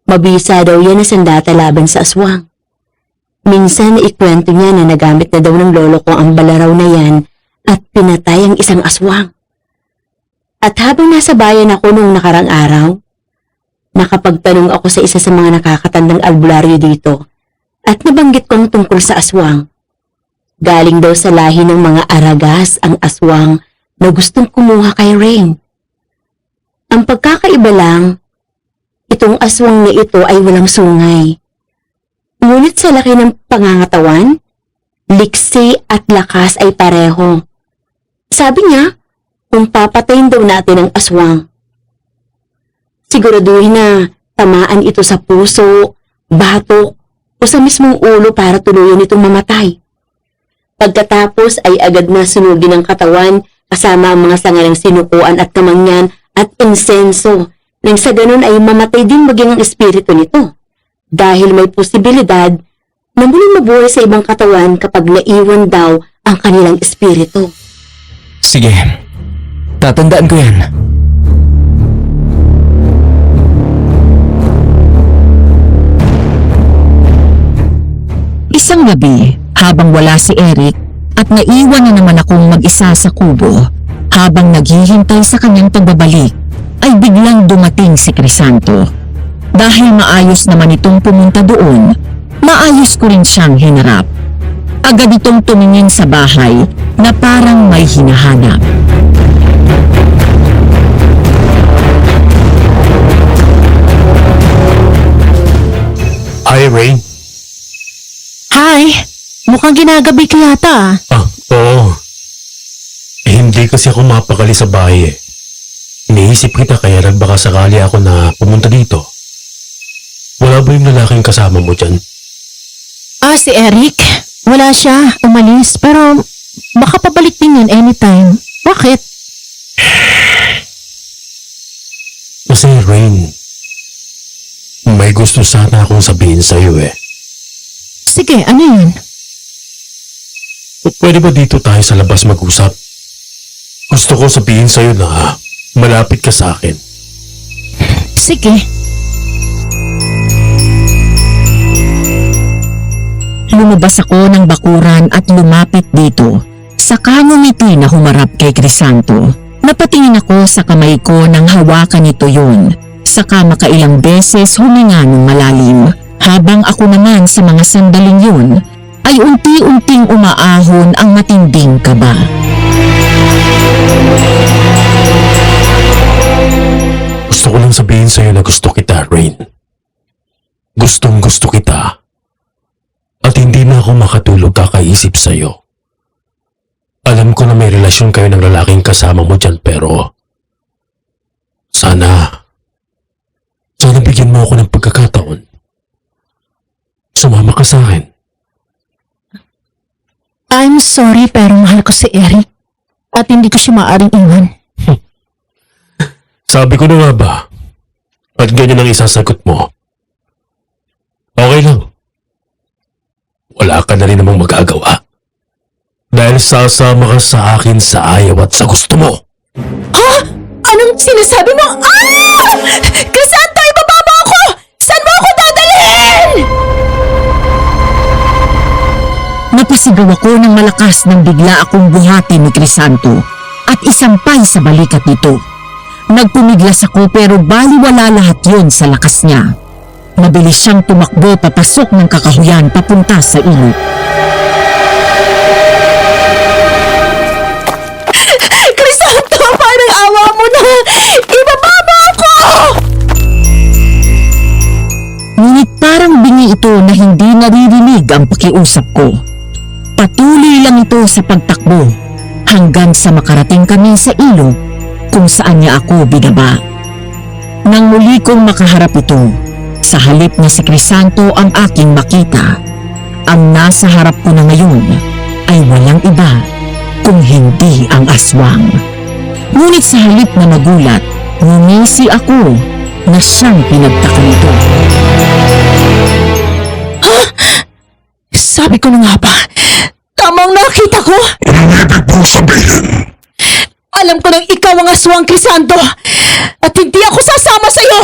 mabisa daw yan na sandata laban sa aswang. Minsan naikwento niya na nagamit na daw ng lolo ko ang balaraw na yan at pinatay ang isang aswang. At habang nasa bayan ako noong nakarang araw, nakapagtanong ako sa isa sa mga nakakatandang albularyo dito at nabanggit ko ang tungkol sa aswang. Galing daw sa lahi ng mga Aragas ang aswang na gustong kumuha kay Rain. Ang pagkakaiba lang, itong aswang na ito ay walang sungay. Ngunit sa laki ng pangangatawan, liksi at lakas ay pareho. Sabi niya, kung papatayin daw natin ang aswang, siguraduhin na tamaan ito sa puso, batok o sa mismong ulo para tuluyan itong mamatay. Pagkatapos ay agad na sunugin ang katawan kasama ang mga sanga ng sinukuan at kamangyan at insenso nang sa ganun ay mamatay din maging ang espiritu nito dahil may posibilidad na muling mabuhay sa ibang katawan kapag naiwan daw ang kanilang espiritu. Sige, tatandaan ko yan. Isang gabi, habang wala si Eric at naiwan na naman akong mag-isa sa kubo, habang naghihintay sa kanyang pagbabalik, ay biglang dumating si Crisanto. Dahil maayos naman itong pumunta doon, Maayos ko rin siyang hinarap. Agad itong tumingin sa bahay na parang may hinahanap. Hi, Rain. Hi! Mukhang ginagabi ka yata ah. Oo. Hindi kasi ako mapakali sa bahay eh. Iniisip kita kaya nagbaka sakali ako na pumunta dito. Wala ba yung lalaking kasama mo dyan? Si Eric. Wala siya. Umalis. Pero baka pabalik din yun anytime. Bakit? Kasi Rain, may gusto sana akong sabihin sa'yo eh. Sige, ano yun? Pwede ba dito tayo sa labas mag-usap? Gusto ko sabihin sa'yo na malapit ka sa akin. Sige. Lumabas ako ng bakuran at lumapit dito. Saka ngumiti na humarap kay Crisanto. Napatingin ako sa kamay ko nang hawakan nito yun. Saka makailang beses huminga ng malalim. Habang ako naman sa mga sandaling yun, ay unti-unting umaahon ang matinding kaba. Gusto ko lang sabihin sa'yo na gusto kita, Rain. Gustong gusto kita. At hindi na ako makatulog kakaisip sa'yo. Alam ko na may relasyon kayo ng lalaking kasama mo dyan pero sana bigyan mo ako ng pagkakataon. Sumama ka sa akin. I'm sorry pero mahal ko si Eric. At hindi ko siya maaaring iwan. Sabi ko na nga ba? At ganyan ang isasagot mo. Okay lang. Wala ka na rin namang magagawa. Dahil sasama ka sa akin sa ayaw at sa gusto mo. Ha? Anong sinasabi mo? Crisanto, ibaba mo ako! Saan mo ako dadalhin? Napasigaw ako ng malakas nang bigla akong buhatin ni Crisanto at isampay sa balikat nito. Nagpumiglas ako pero baliwala lahat yun sa lakas niya. Mabilis siyang tumakbo papasok ng kakahuyan papunta sa ilog. Crisanto, parang awa mo na! Ibaba mo ako! Ngunit parang bingi ito na hindi naririnig ang pakiusap ko. Patuloy lang ito sa pagtakbo hanggang sa makarating kami sa ilog kung saan niya ako binaba. Nang muli kong makaharap ito, sa halip na si Crisanto ang aking makita, ang nasa harap ko na ngayon ay walang iba kung hindi ang aswang. Ngunit sa halip na magulat, ngumisi ako na siyang pinagtaka nito. Sabi ko na nga ba, tamang nakita ko! Anong ibig mong sabihin? Alam ko nang ikaw ang aswang, Crisanto! At hindi ako sasama sa'yo!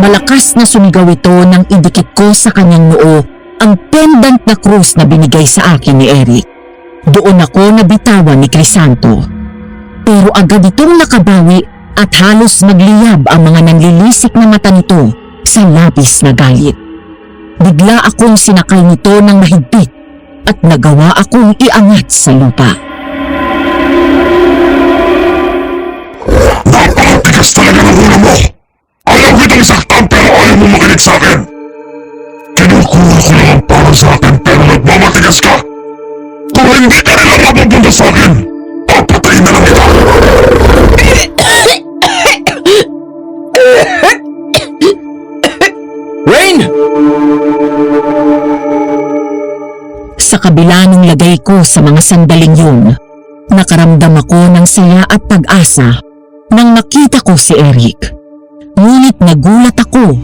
Malakas na sumigaw ito nang idikit ko sa kanyang noo ang pendant na krus na binigay sa akin ni Eric. Doon ako nabitawan ni Crisanto. Pero agad itong nakabawi at halos nagliyab ang mga nanlilisik na mata nito sa labis na galit. Bigla akong sinakay nito ng mahigpit at nagawa akong iangat sa lupa. Napakatigas talaga ng ulo mo! Ayaw kitang saktan pero ayaw mo makinig sa akin! Kinukuha ko lang ang para sa akin pero nagmamatigas ka! Kung hindi ka nila mapupunta sa akin, papatayin na lang kita! Rain! Sa kabila ng lagay ko sa mga sandaling yun, nakaramdam ako ng saya at pag-asa nang nakita ko si Eric. Ngunit nagulat ako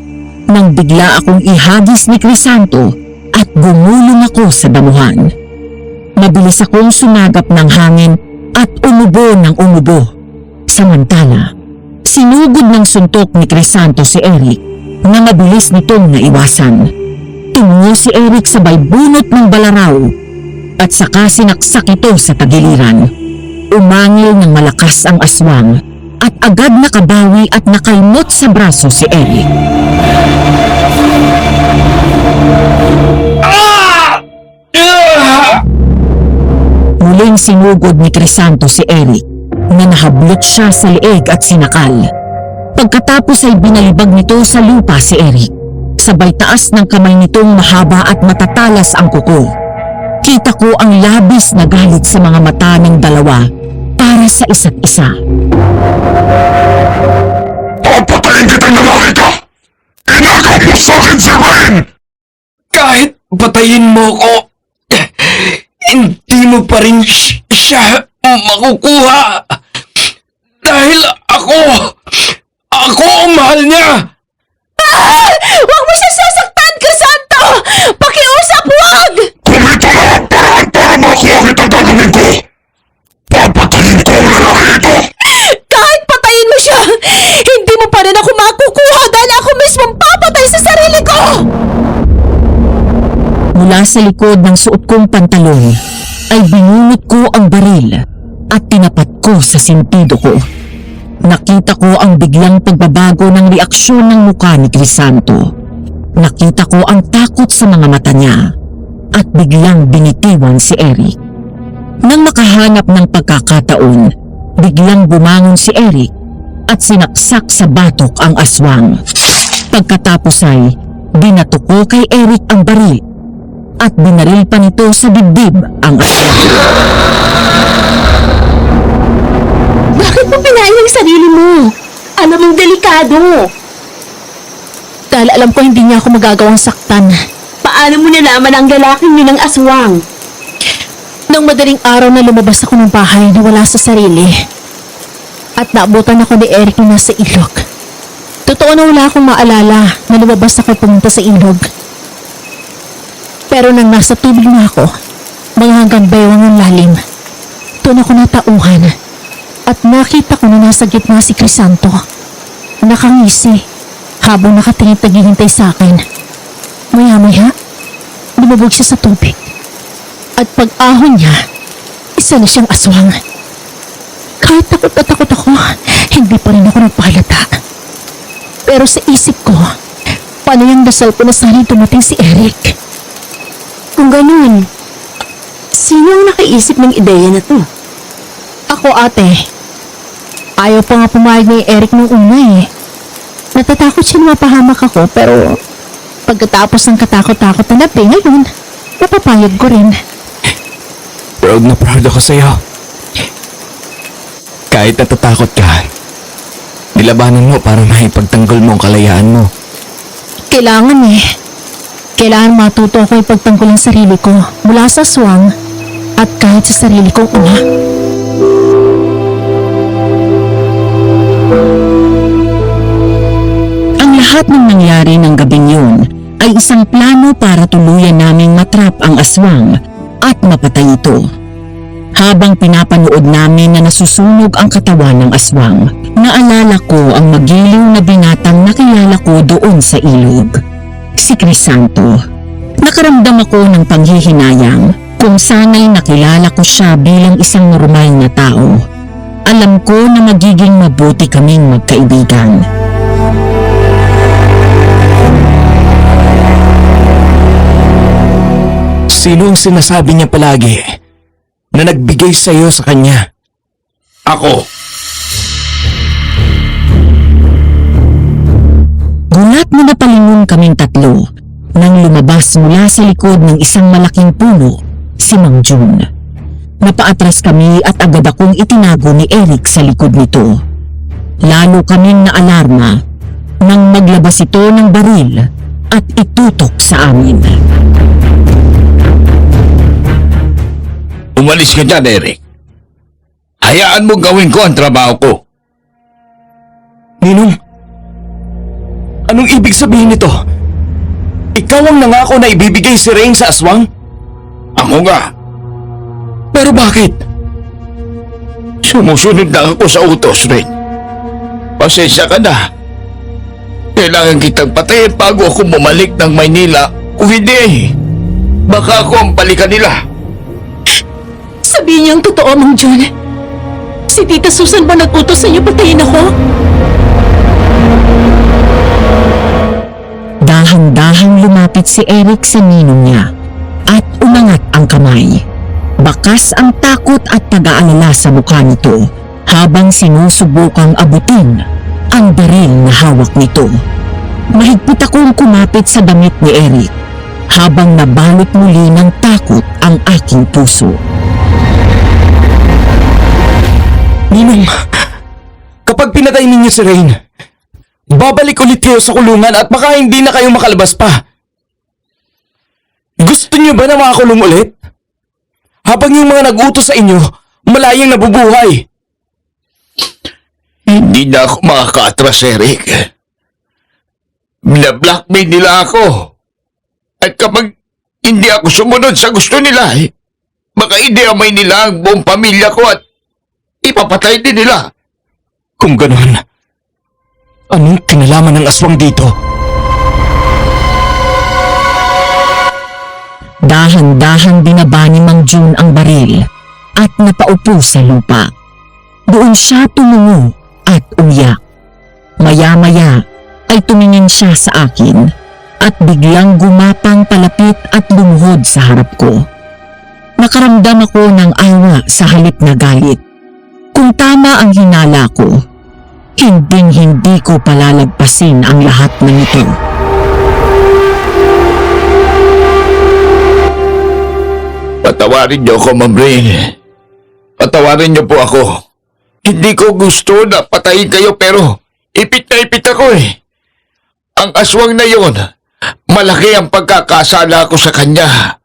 nang bigla akong ihagis ni Crisanto at gumulong ako sa damuhan. Mabilis akong sumagap ng hangin at umubo ng umubo. Samantala, sinugod ng suntok ni Crisanto si Eric na mabilis nitong naiwasan. Tumungo si Eric sabay bunot ng balaraw at saka sinaksak ito sa tagiliran. Umangil ng malakas ang aswang at agad nakabawi at nakalimot sa braso si Eric. Muling sinugod ni Crisanto si Eric na nahablot siya sa leeg at sinakal. Pagkatapos ay binalibag nito sa lupa si Eric. Sabay taas ng kamay nitong mahaba at matatalas ang kuko. Kita ko ang labis na galit sa mga mata ng dalawa para sa isa't isa. Papatayin kitang lalaki ka! Inagaw mo sa akin si Rain! Kahit patayin mo ko, hindi mo pa rin siya makukuha. Dahil ako ang mahal niya. Huwag mo siya sasaktan, Crisanto! Pakiusap, huwag! Kung ito na ang paraan para makuha kitang gagawin ko, papatayin ko ang lalaki ito! Kahit patayin mo siya, hindi mo pa rin ako makukuha dahil ako mismong papatay sa sarili ko! Mula sa likod ng suot kong pantalon ay binunot ko ang baril at tinapat ko sa sentido ko. Nakita ko ang biglang pagbabago ng reaksyon ng mukha ni Crisanto. Nakita ko ang takot sa mga mata niya at biglang binitiwan si Eric. Nang makahanap ng pagkakataon, biglang bumangon si Eric at sinaksak sa batok ang aswang. Pagkatapos ay binato ko kay Eric ang baril at binaril pa nito sa dibdib ang aswang. Bakit mo pinain ang sarili mo? Alam mong delikado. Dahil alam ko hindi niya ako magagawang saktan. Paano mo nalaman ang lalaking yun ng aswang? Nang madaling araw na lumabas ako ng bahay na wala sa sarili. At naabutan ako ni Eric na nasa ilog. Totoo na wala akong maalala na lumabas ako pumunta sa ilog. Pero nang nasa tubig na ako, mga hanggang baywang ang lalim, doon ako natauhan. At nakita ko na nasa gitna si Crisanto. Nakangisi habang nakatingin naghihintay sa akin. Maya-maya, lumubog siya sa tubig. At pag-ahon niya, isa na siyang aswang. Kahit takot na takot ako, hindi pa rin ako nagpahalata. Pero sa isip ko, paano yung dasal ko na sana'y dumating si Eric? Kung ganun, sino ang nakaisip ng ideya na to? Ako, ate. Ayaw pa nga pumayag ni Eric nung una eh. Natatakot siya na mapahamak ako pero pagkatapos ng katakot-takot na labi ngayon, napapayag ko rin. Proud na proud ako sa'yo. Kahit natatakot ka, nilabanan mo para maipagtanggol mo ang kalayaan mo. Kailangan eh. Kailangan matuto ako ipagtanggol ang sarili ko mula sa aswang at kahit sa sarili kong ina. Ang lahat ng nangyari ng gabing yun ay isang plano para tuluyan naming matrap ang aswang at mapatay ito. Habang pinapanood namin na nasusunog ang katawan ng aswang, naalala ko ang magiliw na binatang nakilala ko doon sa ilog. Si Crisanto. Nakaramdam ako ng panghihinayang kung sana'y nakilala ko siya bilang isang normal na tao. Alam ko na magiging mabuti kaming magkaibigan. Sino ang sinasabi niya palagi na nagbigay sa'yo sa kanya? Ako, Gulat na napalingon kaming tatlo nang lumabas mula sa likod ng isang malaking puno si Mang Jun. Napaatras kami at agad akong itinago ni Eric sa likod nito. Lalo kaming naalarma nang maglabas ito ng baril at itutok sa amin. umalis ka dyan, Eric. Hayaan mo gawin ko ang trabaho ko. Ninong, anong ibig sabihin nito? Ikaw ang nangako na ibibigay si Rain sa aswang? Ako nga, Pero bakit? sumusunod na ako sa utos, Rain. Pasensya ka na. Kailangan kitang patayin bago ako bumalik ng Maynila. Kung hindi, baka ako ang balikan nila. Sabihin niyo ang totoo, Mang John. Si Si Tita Susan ba nag-utos sa inyo patayin ako? Dahan-dahang lumapit si Eric sa ninong niya at umangat ang kamay. Bakas ang takot at pag-aalala sa mukha nito habang sinusubukang abutin ang baril na hawak nito. Mahigpit akong kumapit sa damit ni Eric habang nabalot muli ng takot ang aking puso. Ninong, kapag pinatay ninyo si Rain, babalik ulit kayo sa kulungan at baka hindi na kayo makalabas pa. Gusto niyo ba na makakulong ulit? Habang yung mga nag-utos sa inyo, malayang nabubuhay. Hindi na ako makaka-atras, Eric. Bina-blackmail nila ako. At kapag hindi ako sumunod sa gusto nila, baka i-amay nila ang buong pamilya ko at ipapatay din nila. Kung gano'n, anong kinalaman ng aswang dito? Dahan-dahang binaba ni Mang June ang baril at napaupo sa lupa. Doon siya tumungo at umiyak. Maya-maya ay tumingin siya sa akin at biglang gumapang palapit at lumuhod sa harap ko. Nakaramdam ako ng awa sa halip na galit. Kung tama ang hinala ko, hinding-hindi ko palalagpasin ang lahat ng ito. Patawarin niyo ako, Ma'am Rain. Patawarin niyo po ako. Hindi ko gusto na patayin kayo pero ipit na ipit ako eh. Ang aswang na yon, malaki ang pagkakasala ko sa kanya.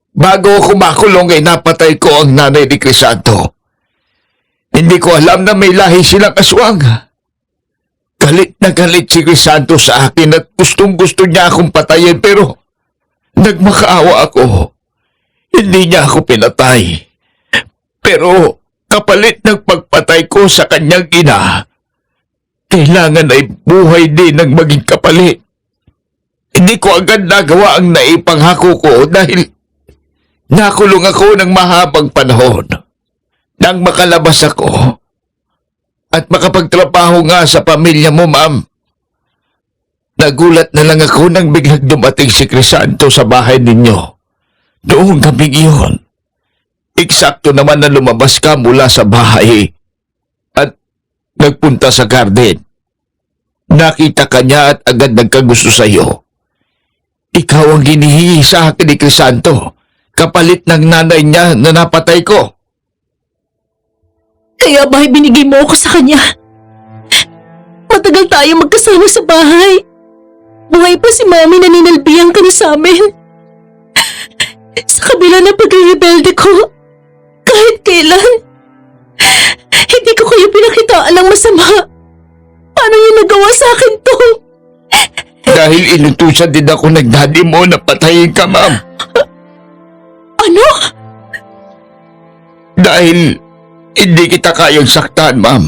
Bago ako makulong ay napatay ko ang nanay ni Crisanto. Hindi ko alam na may lahi silang aswang. Galit na galit si Crisanto sa akin at gustong gusto niya akong patayin pero nagmakaawa ako. Hindi niya ako pinatay. Pero kapalit ng pagpatay ko sa kanyang ina, kailangan ay buhay din ang maging kapalit. Hindi ko agad nagawa ang naipanghako ko dahil nakulong ako ng mahabang panahon. Nang makalabas ako at makapagtrabaho nga sa pamilya mo, Ma'am, nagulat na lang ako nang biglang dumating si Crisanto sa bahay ninyo. Noong gabing iyon, eksakto naman na lumabas ka mula sa bahay at nagpunta sa garden. Nakita ka niya at agad nagkagusto sa iyo. Ikaw ang hinihingi sa akin ni Crisanto, kapalit ng nanay niya na napatay ko. Kaya ba binigay mo ako sa kanya? Matagal tayo magkasama sa bahay. Buhay pa si Mami na ninalbihan ka na sa amin. Sa kabila ng pag-rebelde ko, kahit kailan, hindi ko kayo pinakitaan ng masama. Paano niyo nagawa sa akin to? Dahil inutusan din ako ng daddy mo na patayin ka, Ma'am. Ano? Dahil hindi kita kayang saktan, Ma'am.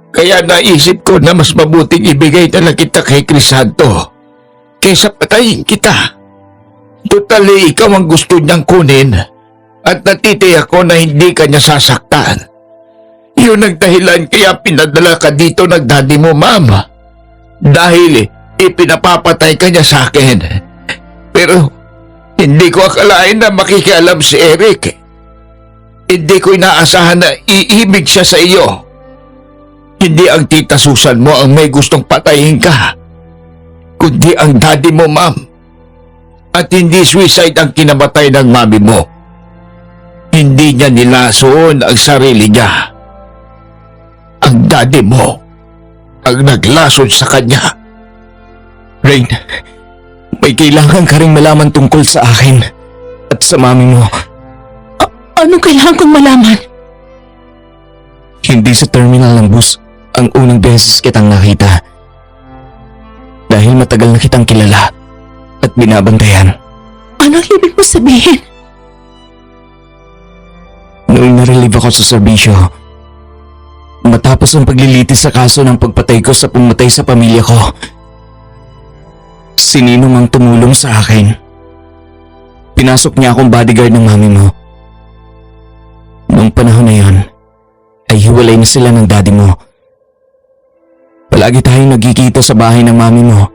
Kaya naisip ko na mas mabuting ibigay na lang kita kay Crisanto kaysa patayin kita. Totally, ikaw ang gusto niyang kunin at natitiyak ko na hindi ka niya sasaktan. Yun ang dahilan kaya pinadala ka dito ng daddy mo, Ma'am. Dahil ipinapapatay ka niya sa akin. Pero hindi ko akalain na makikialam si Eric. Hindi ko inaasahan na iibig siya sa iyo. Hindi ang tita Susan mo ang may gustong patayin ka, kundi ang daddy mo, Ma'am. At hindi suicide ang kinamatay ng mami mo. Hindi niya nilason ang sarili niya. Ang daddy mo ang naglason sa kanya. Rain, may kailangan ka ring malaman tungkol sa akin at sa mami mo. Anong kailangan kong malaman? Hindi sa terminal ng bus ang unang beses kitang nakita. Dahil matagal na kitang kilala at binabantayan. Anong ibig mo sabihin? Noong na-relieve ako sa serbisyo, matapos ang paglilitis sa kaso ng pagpatay ko sa pumatay sa pamilya ko, sinino mang tumulong sa akin. Pinasok niya akong bodyguard ng mami mo. Noong panahon na yon, ay naghiwalay na sila ng daddy mo. Palagi tayong nagkikita sa bahay ng mami mo.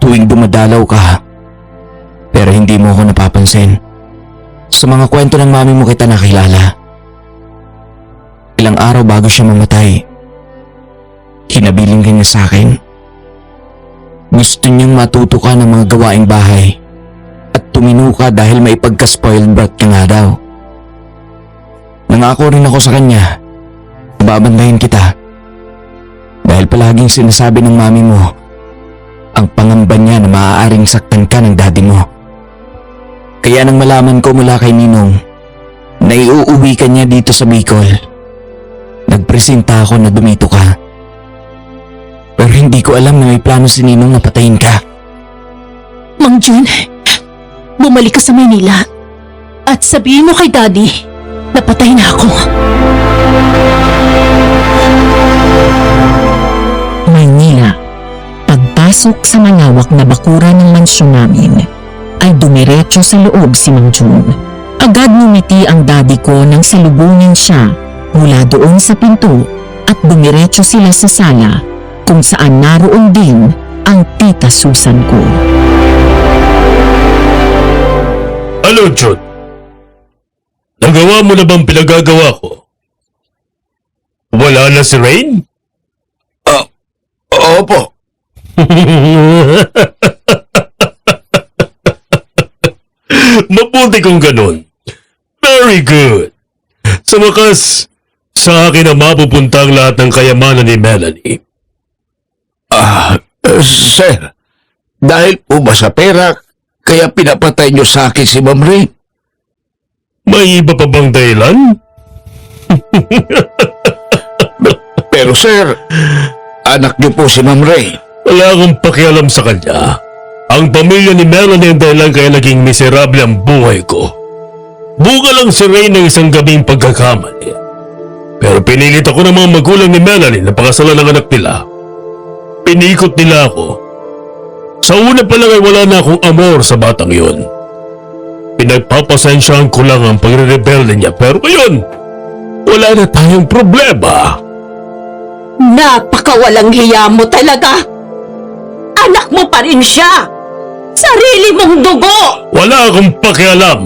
Tuwing dumadalaw ka. Pero hindi mo ako napapansin. Sa mga kwento ng mami mo kita nakilala. Ilang araw bago siya mamatay, hinabiling ka niya sa akin. Gusto niyang matuto ka ng mga gawaing bahay at tumino ka dahil may pagka-spoiled brat ka nga daw. Nangako rin ako sa kanya, babantayan kita. Dahil palaging sinasabi ng mami mo, ang pangamba niya na maaaring saktan ka ng daddy mo. Kaya nang malaman ko mula kay Ninong na iuuwi ka niya dito sa Bicol, nagpresenta ako na dumito ka. Pero hindi ko alam na may plano si Ninong na patayin ka. Mang Jun, bumalik ka sa Maynila at sabihin mo kay Daddy na patay na ako. Maynila. Pagpasok sa malawak na bakuran ng mansyon namin, ay dumiretso sa loob si Mang Jun. Agad ngumiti ang daddy ko nang salubungin siya mula doon sa pinto at dumiretso sila sa sala kung saan naroon din ang tita Susan ko. Ano, Jun? Nagawa mo na bang pinagagawa ko? Wala na si Rain? Opo. Mabuti kung ganun. Very good. Sa wakas, sa akin na mapupunta ang lahat ng kayamanan ni Melanie. Sir, dahil po ba sa pera, kaya pinapatay niyo sa akin si Ma'am Rain? May iba pa bang dahilan? Pero sir, anak niyo po si Ma'am Rain. Wala akong pakialam sa kanya. Ang pamilya ni Melanie ang dahilan kaya naging miserable ang buhay ko. Buka lang si Rain ng isang gabing pagkakamali. Pero pinilit ako ng mga magulang ni Melanie na pakasalan ng anak nila. Pinikot nila ako. Sa una pa lang ay wala na akong amor sa batang yun. Pinagpapasensyahan ko lang ang pagre-rebelde niya pero ngayon, wala na tayong problema. Napakawalang hiya mo talaga! Anak mo pa rin siya! Sarili mong dugo! Wala akong pakialam.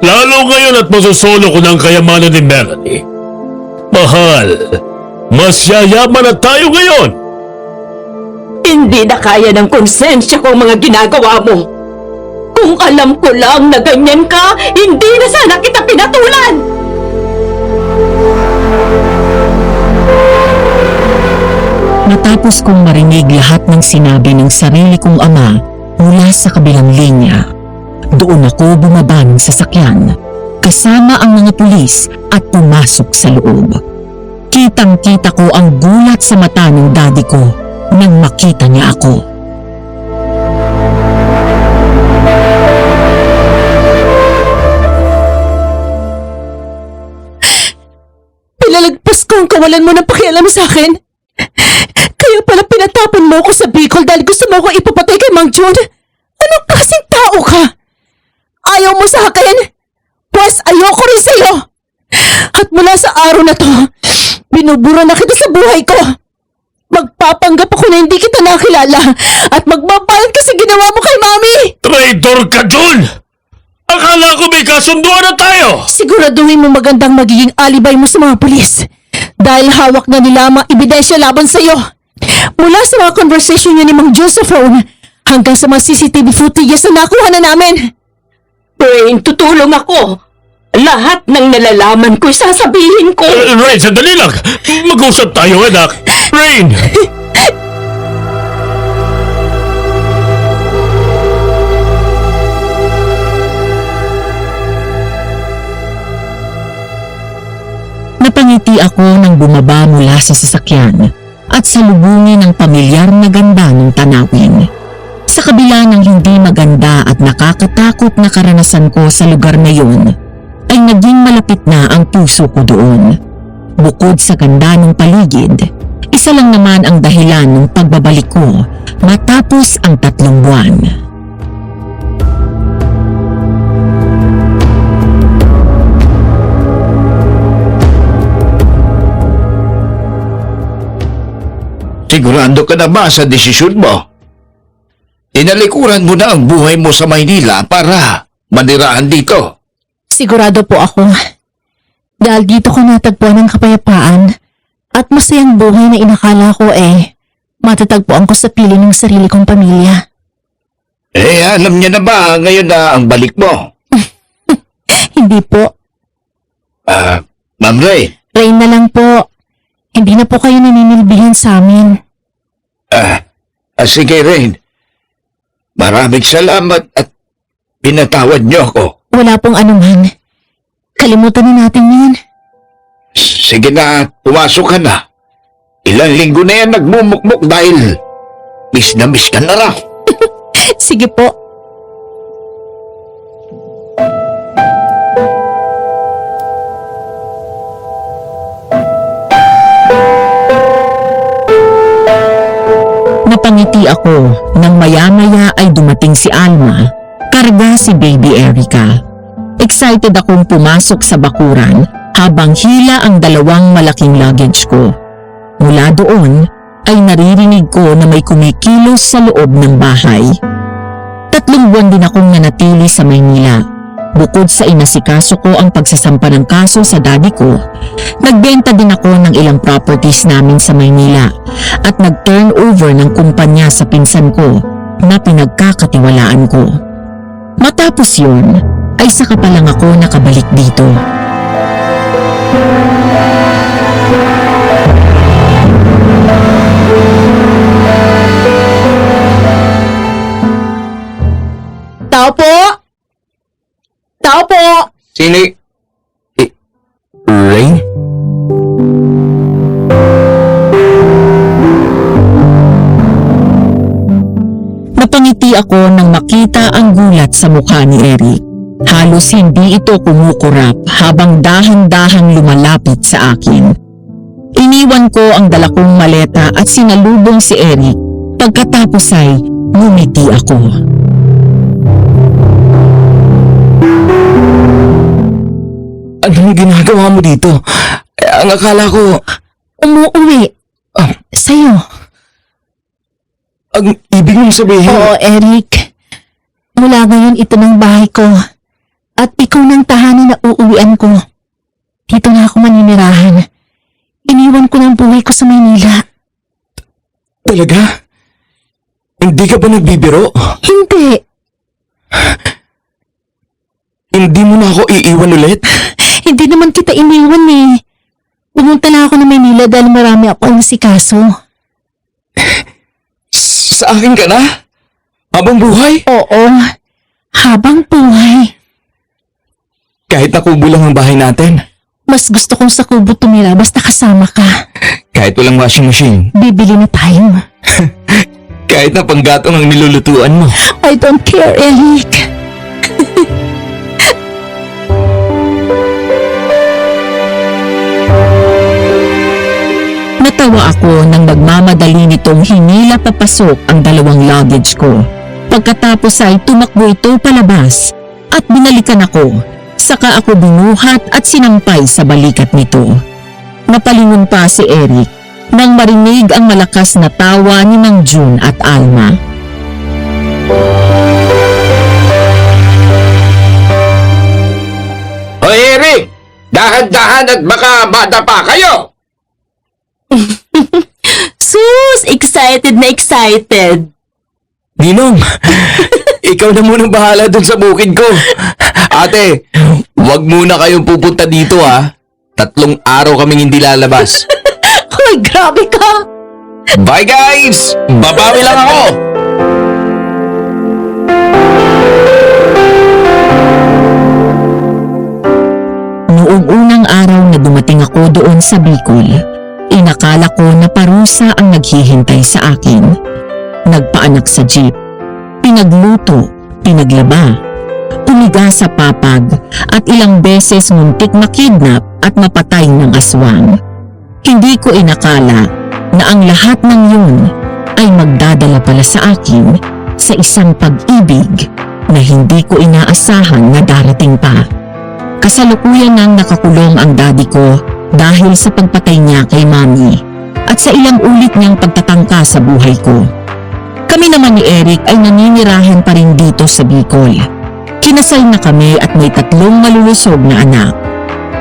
Lalo ngayon at masusolo ko ng kayamanan ni Melanie. Mahal, mas yayaman na tayo ngayon. Hindi na kaya ng konsensya ko ang mga ginagawa mo. Kung alam ko lang na ganyan ka, hindi na sana kita pinatulan! Matapos kong marinig lahat ng sinabi ng sarili kong ama mula sa kabilang linya, doon ako bumaba ng sasakyan kasama ang mga pulis at pumasok sa loob. Kitang-kita ko ang gulat sa mata ng daddy ko nang makita niya ako. Pilalagpas ko ang kawalan mo ng pakialam sa akin. Kaya pala pinatapon mo ako sa Bicol dahil gusto mo ako ipapatay kay Mang Jun. Anong klaseng tao ka? Ayaw mo sa akin? Pues ayoko rin sa'yo. At mula sa araw na to, binubura na kita sa buhay ko. Magpapanggap ako na hindi kita nakilala at magbabayad ka sa ginawa mo kay Mami. Traitor ka, Jun! Akala ko may kasunduan na tayo! Siguraduhin mo magandang magiging alibay mo sa mga pulis. Dahil hawak na nila ang mga ebidensya laban sa'yo. Mula sa mga conversation niya ni Mang Jun sa phone, hanggang sa mga CCTV footage na nakuha na namin. Rain, tutulong ako. Lahat ng nalalaman ko, sasabihin ko. Rain, sandali lang! Mag-usap tayo, anak! Rain! Napangiti ako nang bumaba mula sa sasakyan at salubungin ang pamilyar na ganda ng tanawin. Sa kabila ng hindi maganda at nakakatakot na karanasan ko sa lugar na yun, ay naging malapit na ang puso ko doon. Bukod sa ganda ng paligid, isa lang naman ang dahilan ng pagbabalik ko matapos ang 3 buwan. Sigurado ka na ba sa desisyon mo? Tinalikuran mo na ang buhay mo sa Maynila para manirahan dito. Sigurado po ako. Dahil dito ko natagpuan ng kapayapaan at masayang buhay na inakala ko matatagpuan ko sa piling ng sarili kong pamilya. Alam niya na ba ngayon na ang balik mo? Hindi po. Ma'am Ray. Rain na lang po. Hindi na po kayo naninilbihan sa amin. Sige Rain. Maraming salamat at pinatawad niyo ako. Wala pong anuman. Kalimutan na natin yan. Sige na, pumasok ka na. Ilang linggo na yan nagmumukmuk dahil miss na miss ka na raw. Sige po. Napangiti ako nang maya-maya ay dumating si Alma, karga si Baby Erica. Excited akong pumasok sa bakuran habang hila ang dalawang malaking luggage ko. Mula doon ay naririnig ko na may kumikilos sa loob ng bahay. 3 buwan din akong nanatili sa Maynila. Bukod sa inasikaso ko ang pagsasampa ng kaso sa daddy ko, nagbenta din ako ng ilang properties namin sa Maynila at nag-turn over ng kumpanya sa pinsan ko na pinagkakatiwalaan ko. Matapos yun, ay saka pa lang ako nakabalik dito. Tao po! Tao po! Sino Rain? Napangiti ako nang makita ang gulat sa mukha ni Eric. Halos hindi ito kumukurap habang dahan-dahang lumalapit sa akin. Iniwan ko ang dala kong maleta at sinalubong si Eric. Pagkatapos ay ngumiti ako. Anong ginagawa mo dito? Ang akala ko, Umuuwi. Sa'yo. ang ibig mong sabihin, Oo, Eric. Mula ngayon ito ng bahay ko. At ikaw ng tahanan na uuwian ko. Dito na ako maninirahan. Iniwan ko ng buhay ko sa Maynila. talaga? Hindi ka ba nagbibiro? Hindi. Hindi mo na ako iiwan ulit? Hindi naman kita iniwan Pumunta na ako ng Maynila dahil marami ako nasikaso. Sa akin ka na? Habang buhay? Oo. Habang buhay. Kahit nakubo lang ang bahay natin. Mas gusto kong sa kubo tumira basta kasama ka. Kahit walang washing machine. Bibili na tayo. Kahit na panggatong ang nilulutuan mo. I don't care, Eric. Natawa ako nang nagmamadali nitong hinila papasok ang dalawang luggage ko. Pagkatapos ay tumakbo ito palabas at binalikan ako. Saka ako binuhat at sinampay sa balikat nito. Napalingon pa si Eric nang marinig ang malakas na tawa ni Mang June at Alma. Hoy Eric! Dahan-dahan at baka madapa kayo! Sus! Excited na excited! Ninong, ikaw na munang bahala dun sa bukid ko. Ate, wag muna kayong pupunta dito ha. 3 araw kaming hindi lalabas. Hoy, grabe ka! Bye guys! Babawi lang ako! Noong unang araw na dumating ako doon sa Bicol, inakala ko na parusa ang naghihintay sa akin. Nagpaanak sa jeep, pinagluto, pinaglaba, pumiga sa papag at ilang beses muntik makidnap at mapatay ng aswang. Hindi ko inakala na ang lahat ng yun ay magdadala pala sa akin sa isang pag-ibig na hindi ko inaasahan na darating pa. Kasalukuyan nang nakakulong ang daddy ko dahil sa pagpatay niya kay mami at sa ilang ulit niyang pagtatangka sa buhay ko. Kami naman ni Eric ay naninirahan pa rin dito sa Bicol. Kinasal na kami at may 3 malulusog na anak.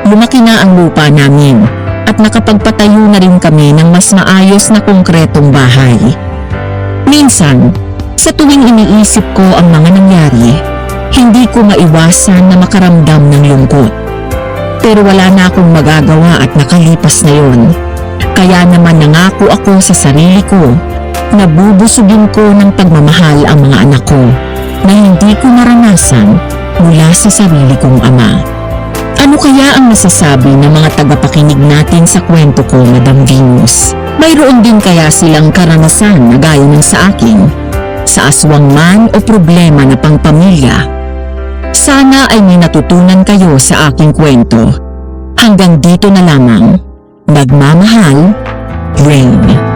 Lumaki na ang lupa namin at nakapagpatayo na rin kami ng mas maayos na konkretong bahay. Minsan, sa tuwing iniisip ko ang mga nangyari, hindi ko maiwasan na makaramdam ng lungkot. Pero wala na akong magagawa at nakalipas na yon. Kaya naman nangako ako sa sarili ko na bubusugin ko ng pagmamahal ang mga anak ko na hindi ko naranasan mula sa sarili kong ama. Ano kaya ang masasabi ng mga tagapakinig natin sa kwento ko, Madam Venus? Mayroon din kaya silang karanasan na gaya ng sa akin, sa aswang man o problema na pangpamilya? Sana ay may natutunan kayo sa aking kwento. Hanggang dito na lamang. Nagmamahal, Rain.